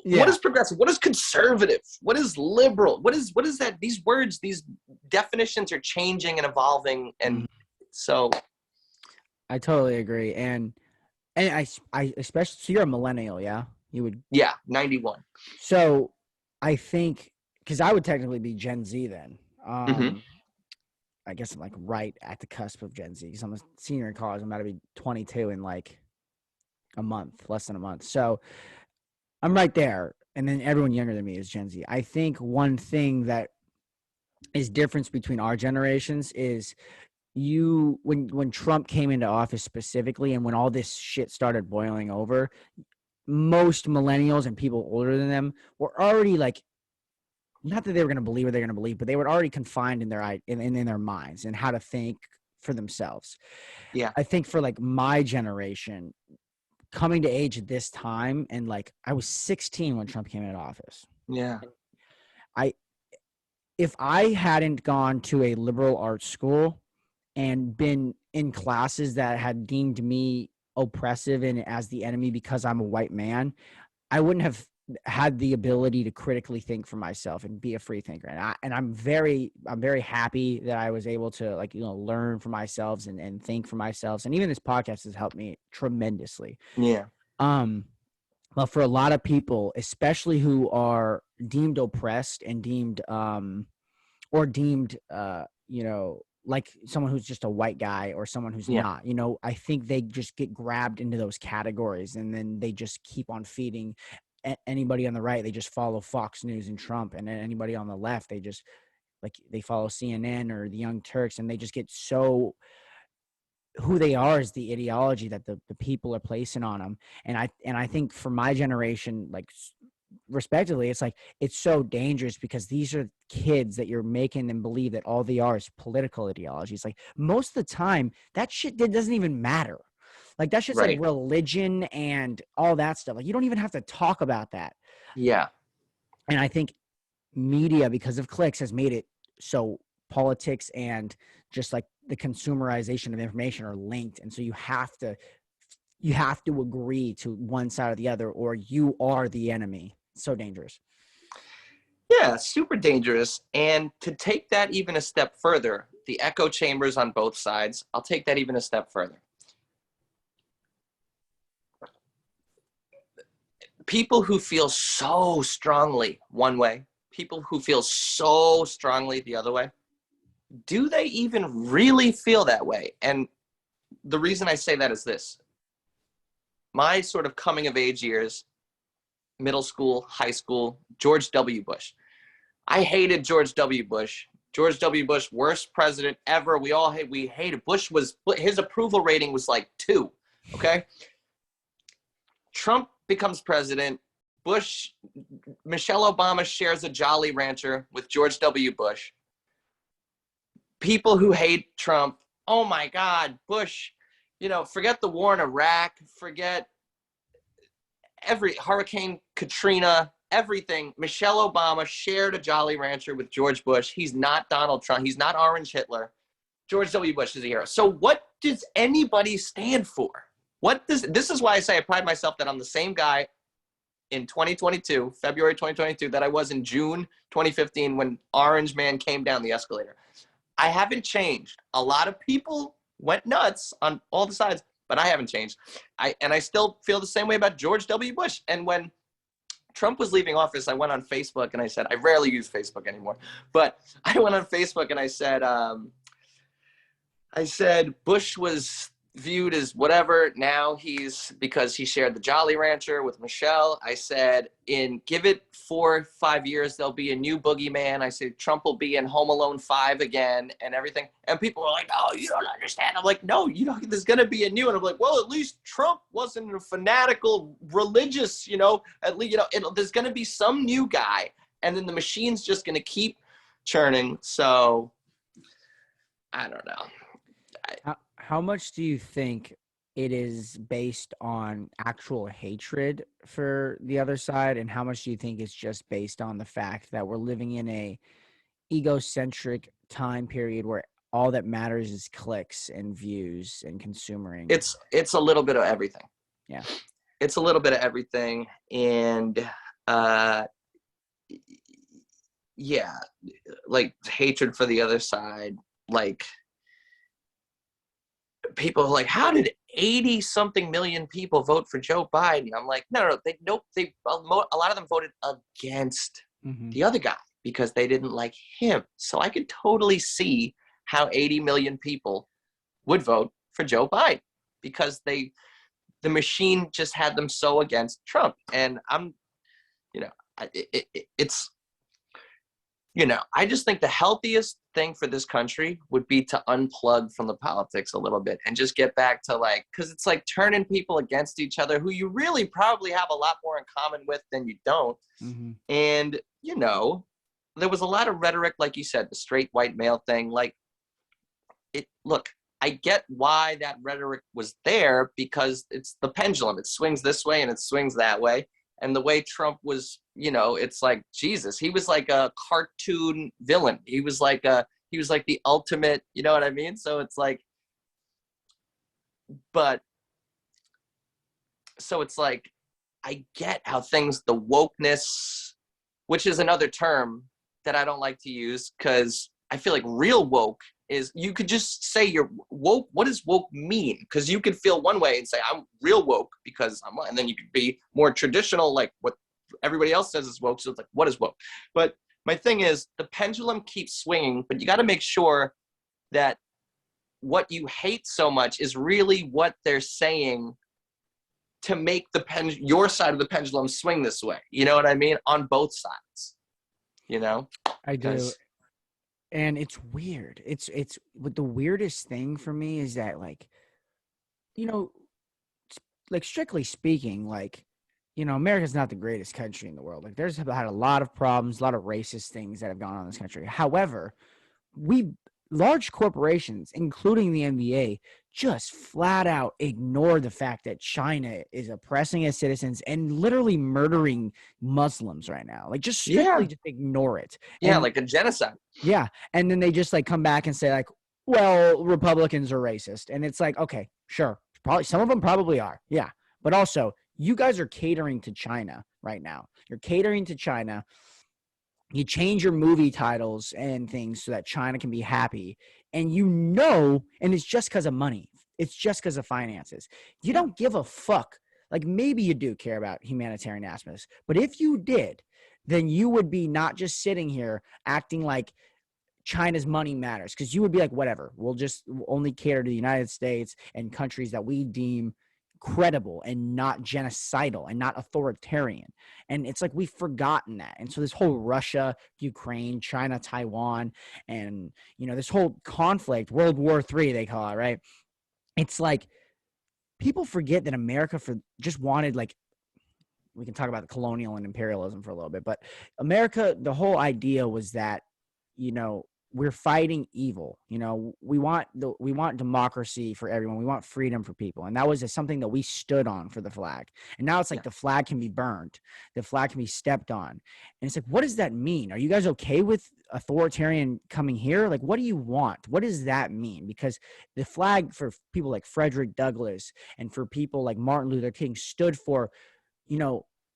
what is progressive? What is conservative? What is liberal? What is that? These words, these definitions are changing and evolving, and so I totally agree. And I especially, so you're a millennial, yeah? You would 91. So I think because I would technically be Gen Z then. Hmm. I guess I'm like right at the cusp of Gen Z because I'm a senior in college. I'm about to be 22 in like a month, less than a month. So I'm right there. And then everyone younger than me is Gen Z. I think one thing that is difference between our generations is when Trump came into office specifically and when all this shit started boiling over, most millennials and people older than them were already like, not that they were going to believe what they're going to believe, but they were already confined in their minds and how to think for themselves. Yeah. I think for like my generation coming to age at this time, and like I was 16 when Trump came into office. Yeah. I If I hadn't gone to a liberal arts school and been in classes that had deemed me oppressive and as the enemy because I'm a white man, I wouldn't have had the ability to critically think for myself and be a free thinker. And I'm very happy that I was able to like, learn for myself and think for myself. And even this podcast has helped me tremendously. Yeah. But for a lot of people, especially who are deemed oppressed and deemed or deemed like someone who's just a white guy or someone who's Yeah. not, I think they just get grabbed into those categories and then they just keep on feeding anybody on the right. They just follow Fox News and Trump, and then anybody on the left, they just like they follow CNN or the Young Turks, and they just get so who they are is the ideology that the people are placing on them. And I think for my generation, like respectively, it's like it's so dangerous because these are kids that you're making them believe that all they are is political ideologies. Like most of the time that shit doesn't even matter. Like that shit's like Right. religion and all that stuff. Like you don't even have to talk about that. Yeah. And I think media, because of clicks, has made it so politics and just like the consumerization of information are linked. And so you have to agree to one side or the other, or you are the enemy. It's so dangerous. Yeah, super dangerous. And to take that even a step further, the echo chambers on both sides, I'll take that even a step further. People who feel so strongly one way, people who feel so strongly the other way, do they even really feel that way? And the reason I say that is this. My sort of coming of age years, middle school, high school, George W. Bush. I hated George W. Bush. George W. Bush, worst president ever. We hated Bush. His approval rating was like 2. Okay. Trump becomes president. Michelle Obama shares a Jolly Rancher with George W. Bush. People who hate Trump, oh my God, Bush, forget the war in Iraq, forget Hurricane Katrina, everything. Michelle Obama shared a Jolly Rancher with George Bush. He's not Donald Trump. He's not Orange Hitler. George W. Bush is a hero. So what does anybody stand for? This is why I say I pride myself that I'm the same guy in 2022, February 2022, that I was in June 2015 when Orange Man came down the escalator. I haven't changed. A lot of people went nuts on all the sides, but I haven't changed. I still feel the same way about George W. Bush. And when Trump was leaving office, I went on Facebook and I said, I rarely use Facebook anymore, but I went on Facebook and I said Bush was viewed as whatever. Now because he shared the Jolly Rancher with Michelle. I said, give it 4 or 5 years, there'll be a new boogeyman. I said, Trump will be in Home Alone 5 again and everything. And people were like, oh, you don't understand. I'm like, no, there's going to be a new. And I'm like, well, at least Trump wasn't a fanatical religious, at least, there's going to be some new guy. And then the machine's just going to keep churning. So I don't know. How much do you think it is based on actual hatred for the other side, and how much do you think it's just based on the fact that we're living in a egocentric time period where all that matters is clicks and views and consumering? It's a little bit of everything. Yeah. It's a little bit of everything. And yeah, like hatred for the other side, like people are like, how did 80 something million people vote for Joe Biden? I'm like, no, a lot of them voted against the other guy because they didn't like him. So I could totally see how 80 million people would vote for Joe Biden because the machine just had them so against Trump. And it's, I just think the healthiest thing for this country would be to unplug from the politics a little bit and just get back to because it's like turning people against each other who you really probably have a lot more in common with than you don't. Mm-hmm. And, there was a lot of rhetoric, like you said, the straight white male thing. Look, I get why that rhetoric was there because it's the pendulum. It swings this way and it swings that way. And the way Trump was, it's like, Jesus, he was like a cartoon villain. He was like the ultimate, you know what I mean? So it's like, I get how the wokeness, which is another term that I don't like to use because I feel like real woke is you could just say you're woke. What does woke mean? Because you could feel one way and say, I'm real woke because I'm, and then you could be more traditional, like what everybody else says is woke. So it's like, what is woke? But my thing is the pendulum keeps swinging, but you got to make sure that what you hate so much is really what they're saying to make your side of the pendulum swing this way. You know what I mean? On both sides, I do. And it's weird. It's what the weirdest thing for me is that strictly speaking, America's not the greatest country in the world. Like there's had a lot of problems, a lot of racist things that have gone on in this country. However, large corporations, including the NBA, just flat out ignore the fact that China is oppressing its citizens and literally murdering Muslims right now. Like just strictly just ignore it. Yeah, like a genocide. Yeah. And then they just come back and say well, Republicans are racist. And it's like, okay, sure. Probably some of them probably are. Yeah. But also you guys are catering to China right now. You're catering to China. You change your movie titles and things so that China can be happy. And and it's just because of money. It's just because of finances. You don't give a fuck. Like maybe you do care about humanitarian aspects. But if you did, then you would be not just sitting here acting like China's money matters. Because you would be like, whatever. We'll only cater to the United States and countries that we deem credible and not genocidal and not authoritarian. And it's like we've forgotten that. And so this whole Russia, Ukraine, China, Taiwan, and this whole conflict, World War III they call it, right? It's like people forget that America just wanted we can talk about the colonial and imperialism for a little bit, but America, the whole idea was that we're fighting evil. We want democracy for everyone. We want freedom for people. And that was something that we stood on for the flag. And now it's like the flag can be burned. The flag can be stepped on. And it's like, what does that mean? Are you guys okay with authoritarian coming here? Like, what do you want? What does that mean? Because the flag for people like Frederick Douglass and for people like Martin Luther King stood for,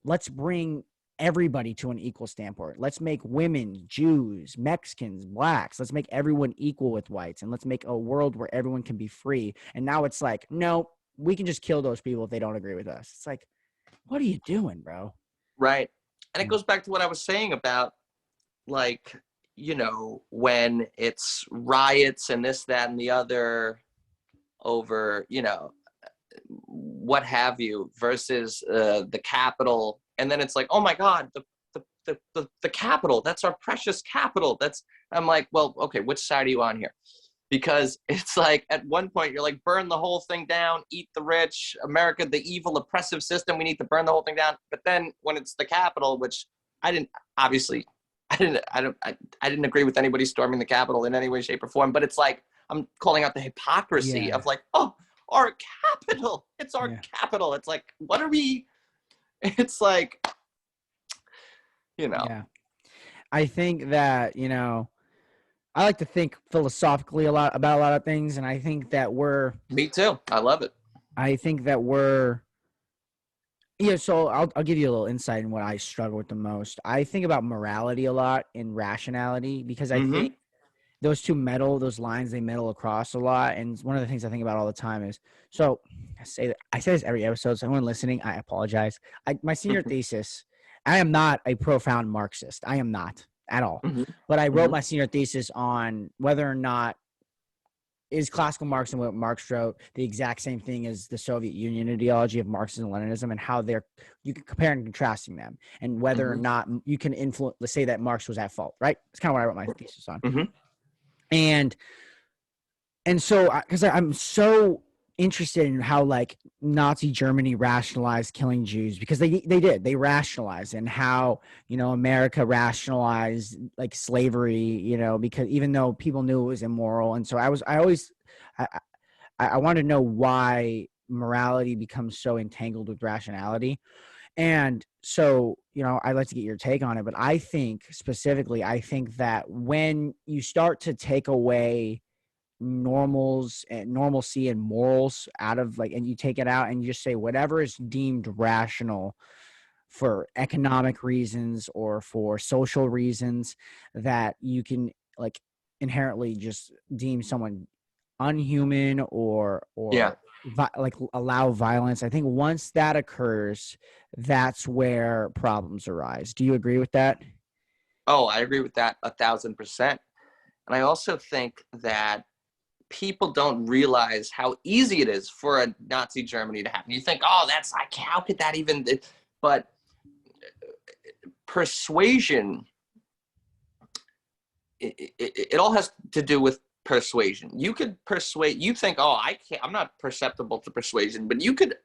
let's bring everybody to an equal standpoint. Let's make women, Jews, Mexicans, blacks. Let's make everyone equal with whites, and let's make a world where everyone can be free. And now it's like, no, we can just kill those people if they don't agree with us. It's like, what are you doing, bro? Right. And it goes back to what I was saying about when it's riots and this, that, and the other over, what have you versus the Capitol. And then it's like, oh my God, the capital, that's our precious capital. I'm like, well, okay, which side are you on here? Because it's like at one point you're like, burn the whole thing down, eat the rich, America, the evil oppressive system, we need to burn the whole thing down. But then when it's the Capitol, which I didn't agree with anybody storming the Capitol in any way, shape, or form. But it's like I'm calling out the hypocrisy of our capital. It's our capital. It's like, what are we? It's like, Yeah. I think that, I like to think philosophically about a lot of things. And I think that me too. I love it. I think that so I'll give you a little insight in what I struggle with the most. I think about morality a lot and rationality because I think those lines, they meddle across a lot. And one of the things I think about all the time is, so I say this every episode. So anyone listening, I apologize. My senior thesis, I am not a profound Marxist. I am not. at all. Mhm. But I wrote Mhm. my senior thesis on whether or not is classical Marxism, what Marx wrote, the exact same thing as the Soviet Union ideology of Marxism and Leninism, and how you can compare and contrasting them, and whether or Mhm. not you can influence, let's say that Marx was at fault, right? It's kind of what I wrote my thesis on. Mhm. And so, because I'm so interested in how like Nazi Germany rationalized killing Jews, because they rationalized, and how, America rationalized like slavery, because even though people knew it was immoral. And so I want to know why morality becomes so entangled with rationality. And so, I'd like to get your take on it, but I think specifically, I think that when you start to take away normals and normalcy and morals out of like, and you take it out and you just say whatever is deemed rational for economic reasons or for social reasons, that you can like inherently just deem someone unhuman, Yeah. like allow violence. I think once that occurs, that's where problems arise. Do you agree with that? Oh, I agree with that 1,000%. And I also think that people don't realize how easy it is for a Nazi Germany to happen. You think, oh, that's like, how could that even? But persuasion, it all has to do with persuasion. You could persuade. You think, oh, I can't. I'm not perceptible to persuasion, but you could,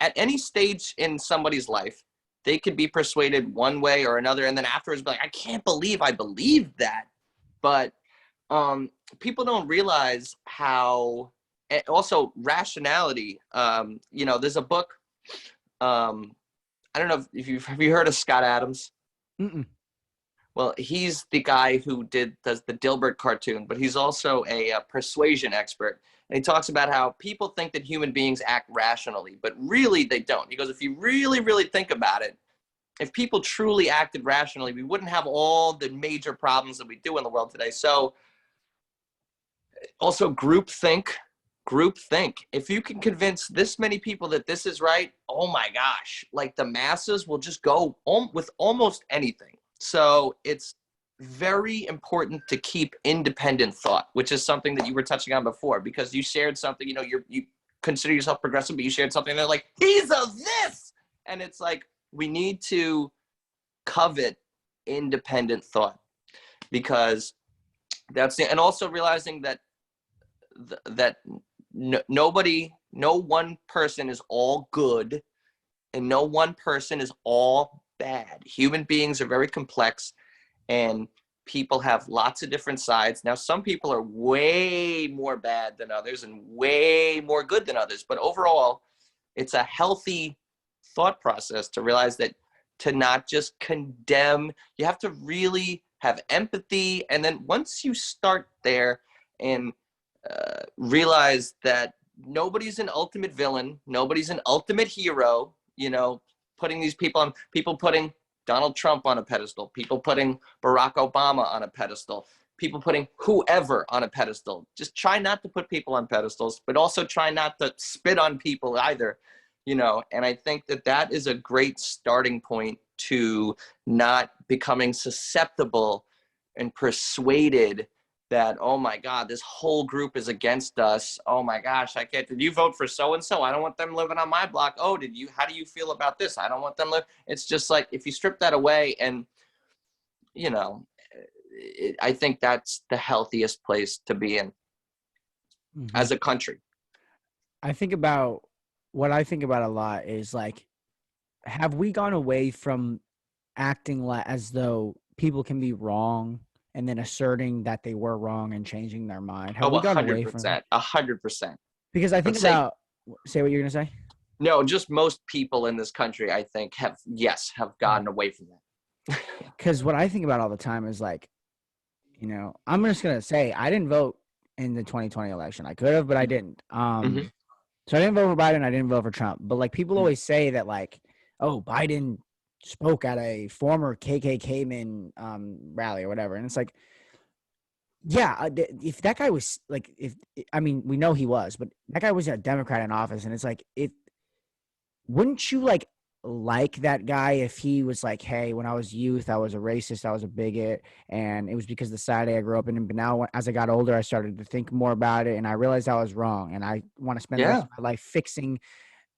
at any stage in somebody's life, they could be persuaded one way or another, and then afterwards be like, I can't believe I believed that. But people don't realize how. Also, rationality. There's a book. I don't know if you've have you heard of Scott Adams. Mm-mm. Well, he's the guy who does the Dilbert cartoon, but he's also a persuasion expert. And he talks about how people think that human beings act rationally, but really they don't. He goes, if you really, really think about it, if people truly acted rationally, we wouldn't have all the major problems that we do in the world today. So also groupthink. If you can convince this many people that this is right, oh my gosh, like the masses will just go with almost anything. So it's very important to keep independent thought, which is something that you were touching on before, because you shared something, you consider yourself progressive, but you shared something and they're like, he's of this. And it's like, we need to covet independent thought, because and also realizing that no one person is all good, and no one person is all bad. Human beings are very complex, and people have lots of different sides. Now, some people are way more bad than others and way more good than others, but overall, it's a healthy thought process to realize that, to not just condemn, you have to really have empathy. And then once you start there and realize that nobody's an ultimate villain, nobody's an ultimate hero, putting these people putting Donald Trump on a pedestal, people putting Barack Obama on a pedestal, people putting whoever on a pedestal. Just try not to put people on pedestals, but also try not to spit on people either, and I think that is a great starting point to not becoming susceptible and persuaded that, oh my God, this whole group is against us. Oh my gosh, I can't. Did you vote for so and so? I don't want them living on my block. Oh, did you? How do you feel about this? I don't want them live. It's just like, if you strip that away, and you know, I think that's the healthiest place to be in Mm-hmm. as a country. I think about what I think about a lot is like, have we gone away from acting as though people can be wrong and then asserting that they were wrong and changing their mind? Have Oh, we gone away from that? 100%. Because I think But say what you're going to say. no, just most people in this country, I think, have gotten away from that. Because what I think about all the time is like, I'm just going to say I didn't vote in the 2020 election. I could have, but I didn't. Mm-hmm. So I didn't vote for Biden. I didn't vote for Trump. But like, people Mm-hmm. always say that like, oh, Biden spoke at a former KKK man rally or whatever, and it's like, yeah, if that guy was like, I mean, we know he was, but that guy was a Democrat in office, and it's like, wouldn't you like like that guy if he was like, hey, when I was youth, I was a racist, I was a bigot, and it was because of the society I grew up in. But now, as I got older, I started to think more about it, and I realized I was wrong, and I want to spend the rest Yeah, of my life fixing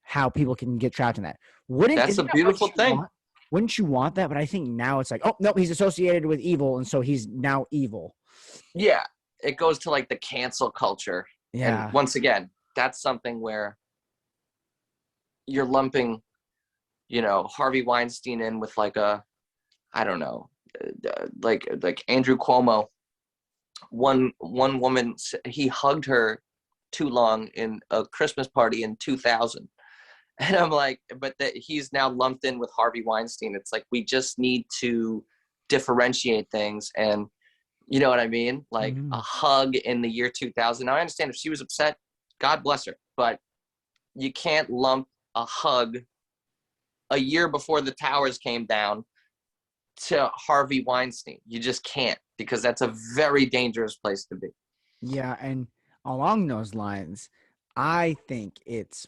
how people can get trapped in that. Wouldn't that's isn't a that what beautiful you thing. want? Wouldn't you want that? But I think now it's like, oh no, he's associated with evil, and so he's now evil. Yeah, it goes to like the cancel culture. And Yeah. once again, that's something where you're lumping, Harvey Weinstein in with like I don't know, like Andrew Cuomo. One woman, he hugged her too long in a Christmas party in 2000. And I'm like, but that he's now lumped in with Harvey Weinstein. It's like, we just need to differentiate things. And you know what I mean? Like a Mhm. hug in the year 2000. Now I understand if she was upset, God bless her, but you can't lump a hug a year before the towers came down to Harvey Weinstein. You just can't, because that's a very dangerous place to be. Yeah, and along those lines, I think it's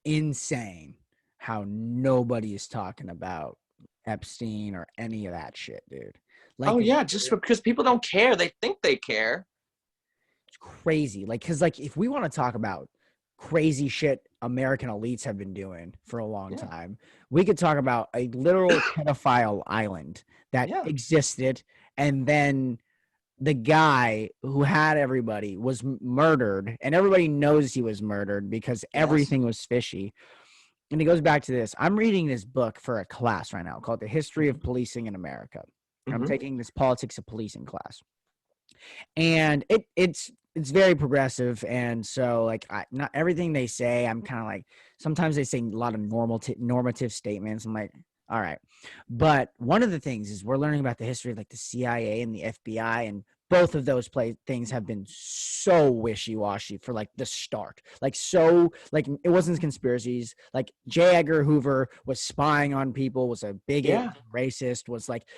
insane how nobody is talking about Epstein or any of that shit, dude. Oh Like yeah, just because people don't care. They think they care. it's crazy. Like, cause like if we want to talk about crazy shit American elites have been doing for a long Yeah. time, we could talk about a literal pedophile island that Yeah. existed, and then the guy who had everybody was murdered, and everybody knows he was murdered because Yes. everything was fishy. And it goes back to this. I'm reading this book for a class right now called The History of Policing in America. I'm Mm-hmm. taking this politics of policing class, and it's very progressive. And so like not everything they say, I'm kind of like, sometimes they say a lot of normative statements. I'm like, all right. But one of the things is we're learning about the history of like the CIA and the FBI, and both of those things have been so wishy-washy for like the start. Like, so like it wasn't conspiracies. Like J. Edgar Hoover was spying on people, was a bigot, Yeah. was a racist, was like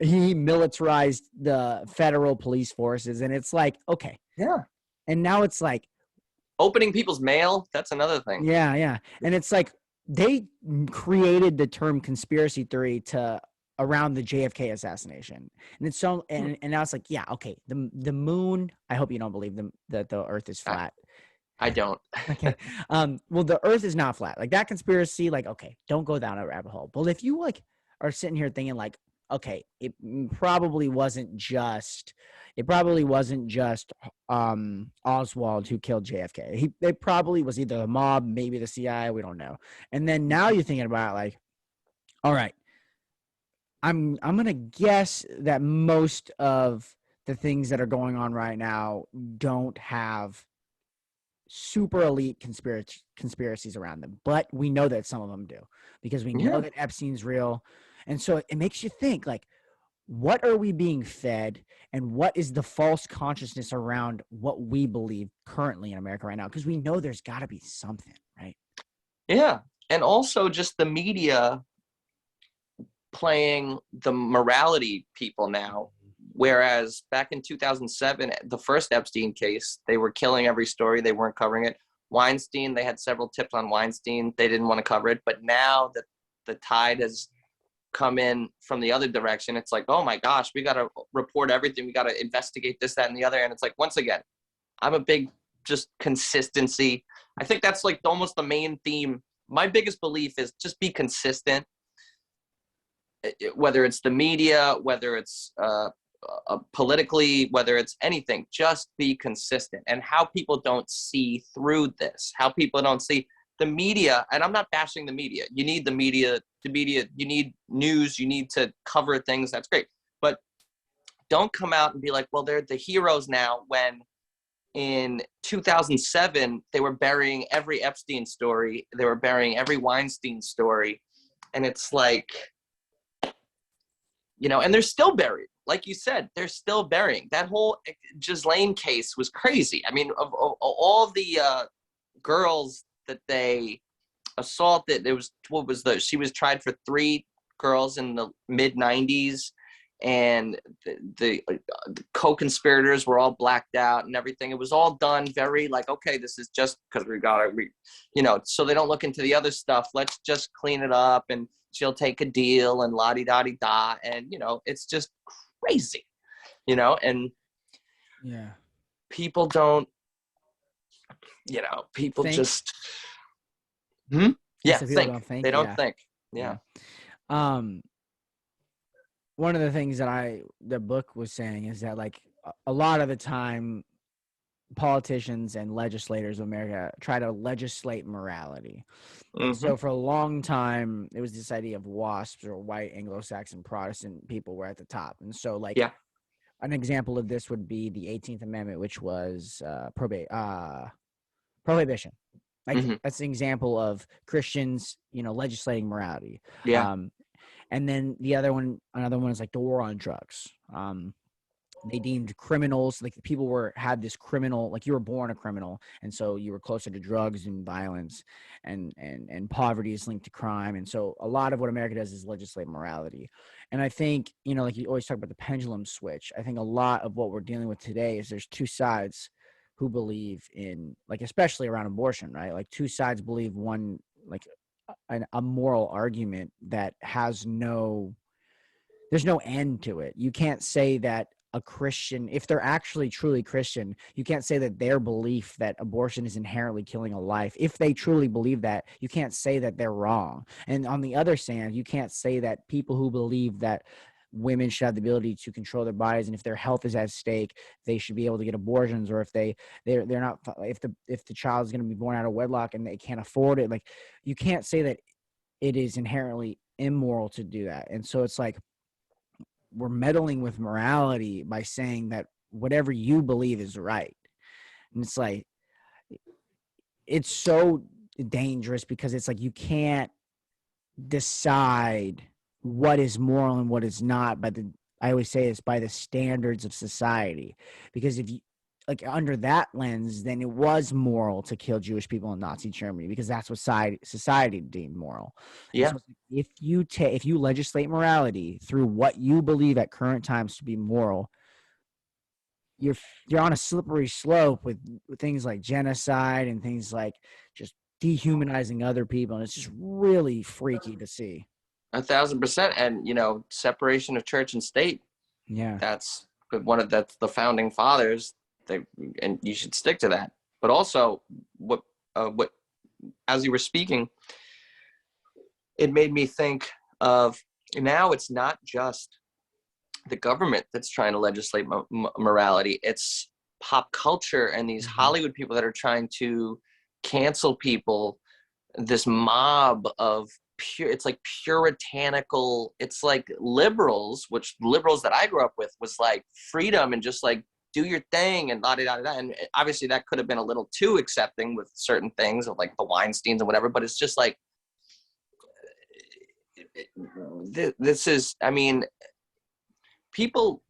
he militarized the federal police forces, and it's like, okay. Yeah. And now it's like, Opening people's mail. That's another thing. yeah, and it's like they created the term conspiracy theory to around the JFK assassination. And it's so, and now it's like, yeah, okay, the moon, I hope you don't believe them that the earth is I, flat. I don't. Okay. Well, the earth is not flat. Like that conspiracy, like, okay, don't go down a rabbit hole. But if you like are sitting here thinking like, okay, it probably wasn't just Oswald who killed JFK. It probably was either the mob, maybe the CIA, we don't know. And then now you're thinking about like, all right, I'm gonna guess that most of the things that are going on right now don't have super elite conspiracies around them, but we know that some of them do, because we know Yeah. that Epstein's real. And so it makes you think like, what are we being fed, and what is the false consciousness around what we believe currently in America right now, because we know there's got to be something, right? Yeah. And also just the media playing the morality people now. Whereas back in 2007, the first Epstein case, they were killing every story. They weren't covering it. Weinstein, they had several tips on Weinstein. They didn't want to cover it. But now that the tide has come in from the other direction, it's like, oh my gosh, we got to report everything. We got to investigate this, that, and the other. And it's like, once again, I'm a big just consistency. I think that's like almost the main theme. My biggest belief is just be consistent, whether it's the media, whether it's politically, whether it's anything, just be consistent. And how people don't see through this, how people don't see the media, and I'm not bashing the media. You need the media, you need news, you need to cover things. That's great. But don't come out and be like, well, they're the heroes now, when in 2007, they were burying every Epstein story. They were burying every Weinstein story. And it's like, and they're still buried. Like you said, they're still burying. That whole Ghislaine case was crazy. I mean, of all the girls that they assaulted, she was tried for 3 girls in the mid 90s. and the co-conspirators were all blacked out and everything. It was all done very like, okay, this is just because so they don't look into the other stuff. Let's just clean it up, and she'll take a deal and la-di-da-di-da. And, it's just crazy, and Yeah. people don't, people Think. just, hmm? I Yeah, said people think. don't think. They don't Yeah. think. Yeah. One of the things that the book was saying is that like a lot of the time politicians and legislators of America try to legislate morality. And Mm-hmm. so for a long time, it was this idea of WASPs, or white Anglo-Saxon Protestant people, were at the top. And so like Yeah. an example of this would be the 18th Amendment, which was prohibition. Like Mm-hmm. that's an example of Christians, legislating morality. Yeah. And then another one is like the war on drugs. They deemed criminals, like people had this criminal, like you were born a criminal, and so you were closer to drugs and violence, and poverty is linked to crime. And so a lot of what America does is legislate morality. And I think, like you always talk about the pendulum switch. I think a lot of what we're dealing with today is there's two sides who believe in, like, especially around abortion, right? Like two sides believe one, like a moral argument that there's no end to it. You can't say that a Christian, if they're actually truly Christian, you can't say that their belief that abortion is inherently killing a life, if they truly believe that, you can't say that they're wrong. And on the other hand, you can't say that people who believe that women should have the ability to control their bodies, and if their health is at stake, they should be able to get abortions, or if they're not, if the child is going to be born out of wedlock and they can't afford it, like, you can't say that it is inherently immoral to do that. And so it's like we're meddling with morality by saying that whatever you believe is right. And it's like, it's so dangerous because it's like you can't decide what is moral and what is not I always say this, by the standards of society. Because if you, like, under that lens, then it was moral to kill Jewish people in Nazi Germany because that's what society deemed moral. And Yeah. so if you legislate morality through what you believe at current times to be moral, you're on a slippery slope with things like genocide and things like just dehumanizing other people, and it's just really freaky to see. 1,000%. And, separation of church and state. Yeah. That's that's the founding fathers. And you should stick to that. But also, what as you were speaking, it made me think of, now it's not just the government that's trying to legislate morality. It's pop culture and these Hollywood people that are trying to cancel people. This mob of it's like puritanical, it's like liberals, which liberals that I grew up with was like freedom and just like do your thing and da da da da. And obviously that could have been a little too accepting with certain things of like the Weinsteins and whatever, but it's just like, this is, I mean, people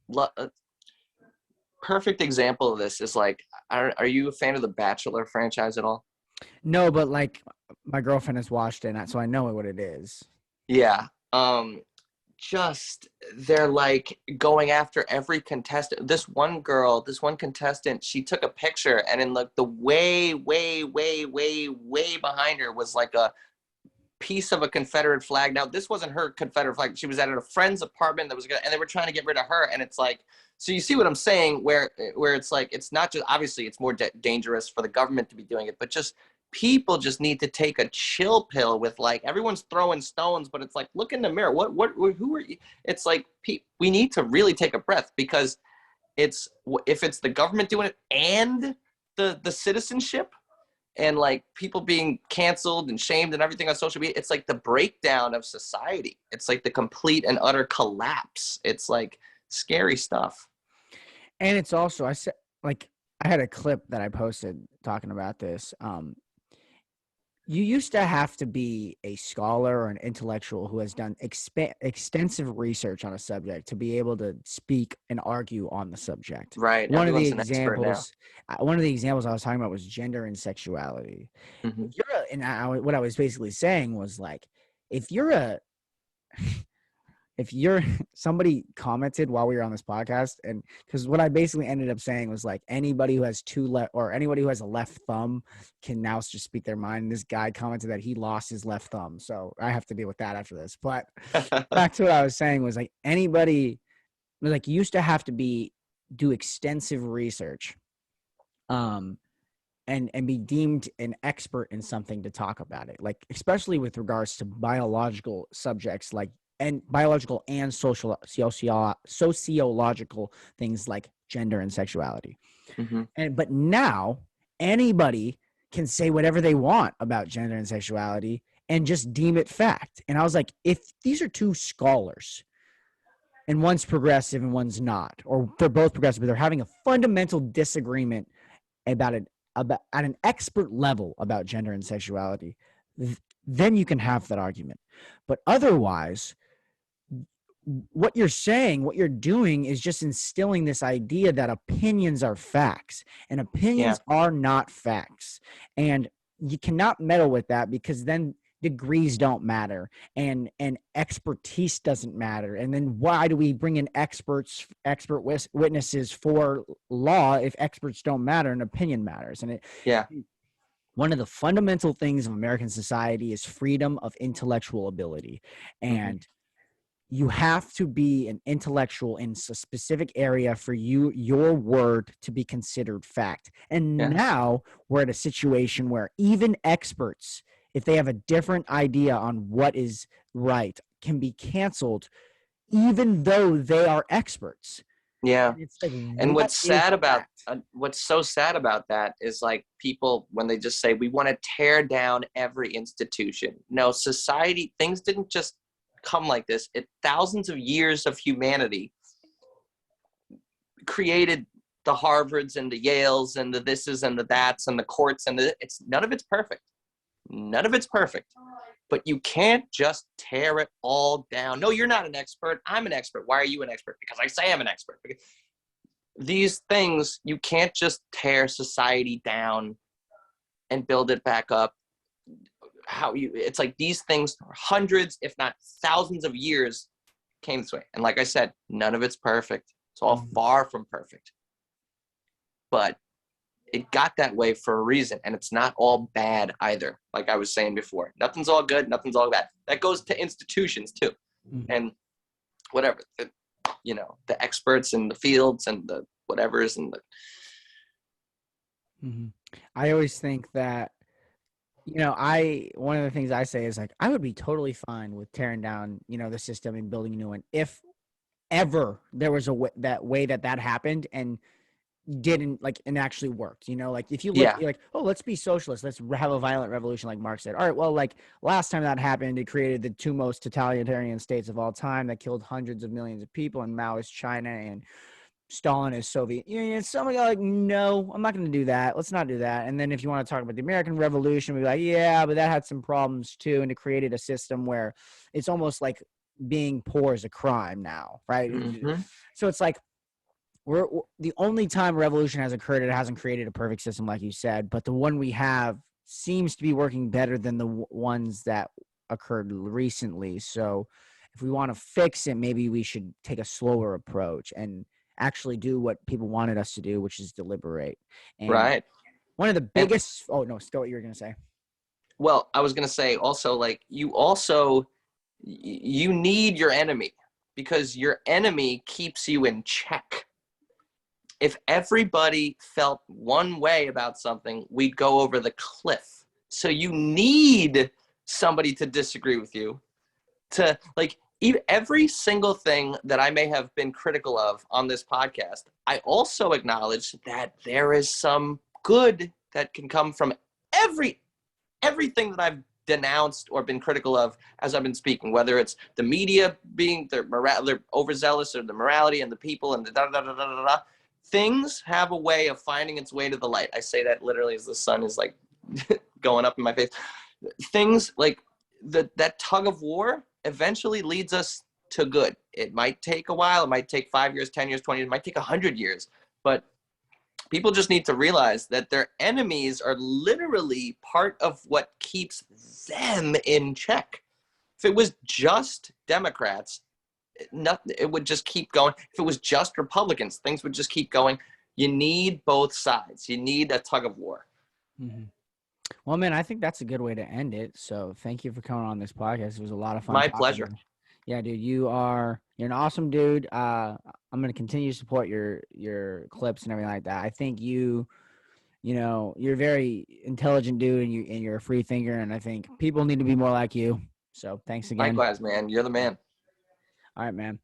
perfect example of this is like, are you a fan of the Bachelor franchise at all? No, but like my girlfriend has watched it, so I know what it is. Yeah. Just they're like going after every contestant. This one contestant, she took a picture, and in like the way behind her was like a piece of a Confederate flag. Now, this wasn't her Confederate flag. She was at a friend's apartment and they were trying to get rid of her. And it's like, so you see what I'm saying, where it's like, it's not just, obviously it's more dangerous for the government to be doing it, but just people just need to take a chill pill with, like, everyone's throwing stones, but it's like, look in the mirror. Who are you? It's like, we need to really take a breath, because if it's the government doing it and the citizenship, and like people being canceled and shamed and everything on social media, it's like the breakdown of society. It's like the complete and utter collapse. It's like scary stuff. And it's also, I had a clip that I posted talking about this. You used to have to be a scholar or an intellectual who has done extensive research on a subject to be able to speak and argue on the subject. Right. One of the Everyone's an expert now. examples I was talking about was gender and sexuality. Mm-hmm. What I was basically saying was, like, if you're if you're somebody commented while we were on this podcast, and because what I basically ended up saying was like anybody who has anybody who has a left thumb can now just speak their mind. And this guy commented that he lost his left thumb, so I have to deal with that after this. But back to what I was saying was like anybody like used to have to do extensive research, and be deemed an expert in something to talk about it, like especially with regards to biological subjects and biological and sociological things like gender and sexuality. Mm-hmm. But now anybody can say whatever they want about gender and sexuality and just deem it fact. And I was like, if these are two scholars and one's progressive and one's not, or they're both progressive, but they're having a fundamental disagreement about at an expert level about gender and sexuality, then you can have that argument. But otherwise, what you're saying, what you're doing is just instilling this idea that opinions are facts, and opinions are not facts. And you cannot meddle with that, because then degrees don't matter and expertise doesn't matter. And then why do we bring in expert witnesses for law if experts don't matter and opinion matters? And one of the fundamental things of American society is freedom of intellectual ability. And you have to be an intellectual in a specific area for your word to be considered fact. And now we're at a situation where even experts, if they have a different idea on what is right, can be canceled, even though they are experts. Yeah. And it's like, and what's so sad about that is like people, when they just say, we want to tear down every institution. No, society, things didn't just come like this. Thousands of years of humanity created the Harvards and the Yales and the thises and the that's and the courts, and none of it's perfect. None of it's perfect, but you can't just tear it all down. No, you're not an expert. I'm an expert. Why are you an expert? Because I say I'm an expert. These things, you can't just tear society down and build it back up. It's like these things, hundreds, if not thousands of years came this way. And like I said, none of it's perfect. It's all far from perfect. But it got that way for a reason, and it's not all bad either. Like I was saying before, nothing's all good, nothing's all bad. That goes to institutions too, and whatever, the experts in the fields and the whatevers and the. I always think that, one of the things I say is like, I would be totally fine with tearing down, the system and building a new one if ever there was that way that happened and didn't and actually worked. Like if you look, you're like, oh, let's be socialist, let's have a violent revolution, like Marx said. All right, well, like last time that happened, it created the two most totalitarian states of all time that killed hundreds of millions of people, and Mao is China and Stalin is Soviet Union. Somebody like, no, I'm not going to do that. Let's not do that. And then if you want to talk about the American Revolution, we'd be like, yeah, but that had some problems too, and it created a system where it's almost like being poor is a crime now, right? So it's like, we're the only time revolution has occurred, it hasn't created a perfect system, like you said, but the one we have seems to be working better than the ones that occurred recently. So if we want to fix it, maybe we should take a slower approach and actually do what people wanted us to do, which is deliberate. And one of the biggest go what you were going to say. Well, I was going to say also, like, you need your enemy, because your enemy keeps you in check. If everybody felt one way about something, we'd go over the cliff. So you need somebody to disagree with you, to every single thing that I may have been critical of on this podcast. I also acknowledge that there is some good that can come from everything that I've denounced or been critical of as I've been speaking, whether it's the media being they're overzealous, or the morality and the people and the da-da-da-da-da-da. Things have a way of finding its way to the light. I say that literally as the sun is like going up in my face. Things like that tug of war eventually leads us to good. It might take a while. It might take 5 years, 10 years, 20 years. It might take 100 years. But people just need to realize that their enemies are literally part of what keeps them in check. If it was just Democrats, it would just keep going. If it was just Republicans, things would just keep going. You need both sides. You need a tug of war. Mm-hmm. Well, man, I think that's a good way to end it. So thank you for coming on this podcast. It was a lot of fun My talking to pleasure. you. Yeah, dude, you're an awesome dude. I'm gonna continue to support your clips and everything like that. I think you're a very intelligent dude, and you're a free thinker, and I think people need to be more like you. So thanks again. Likewise, man. You're the man. All right, man.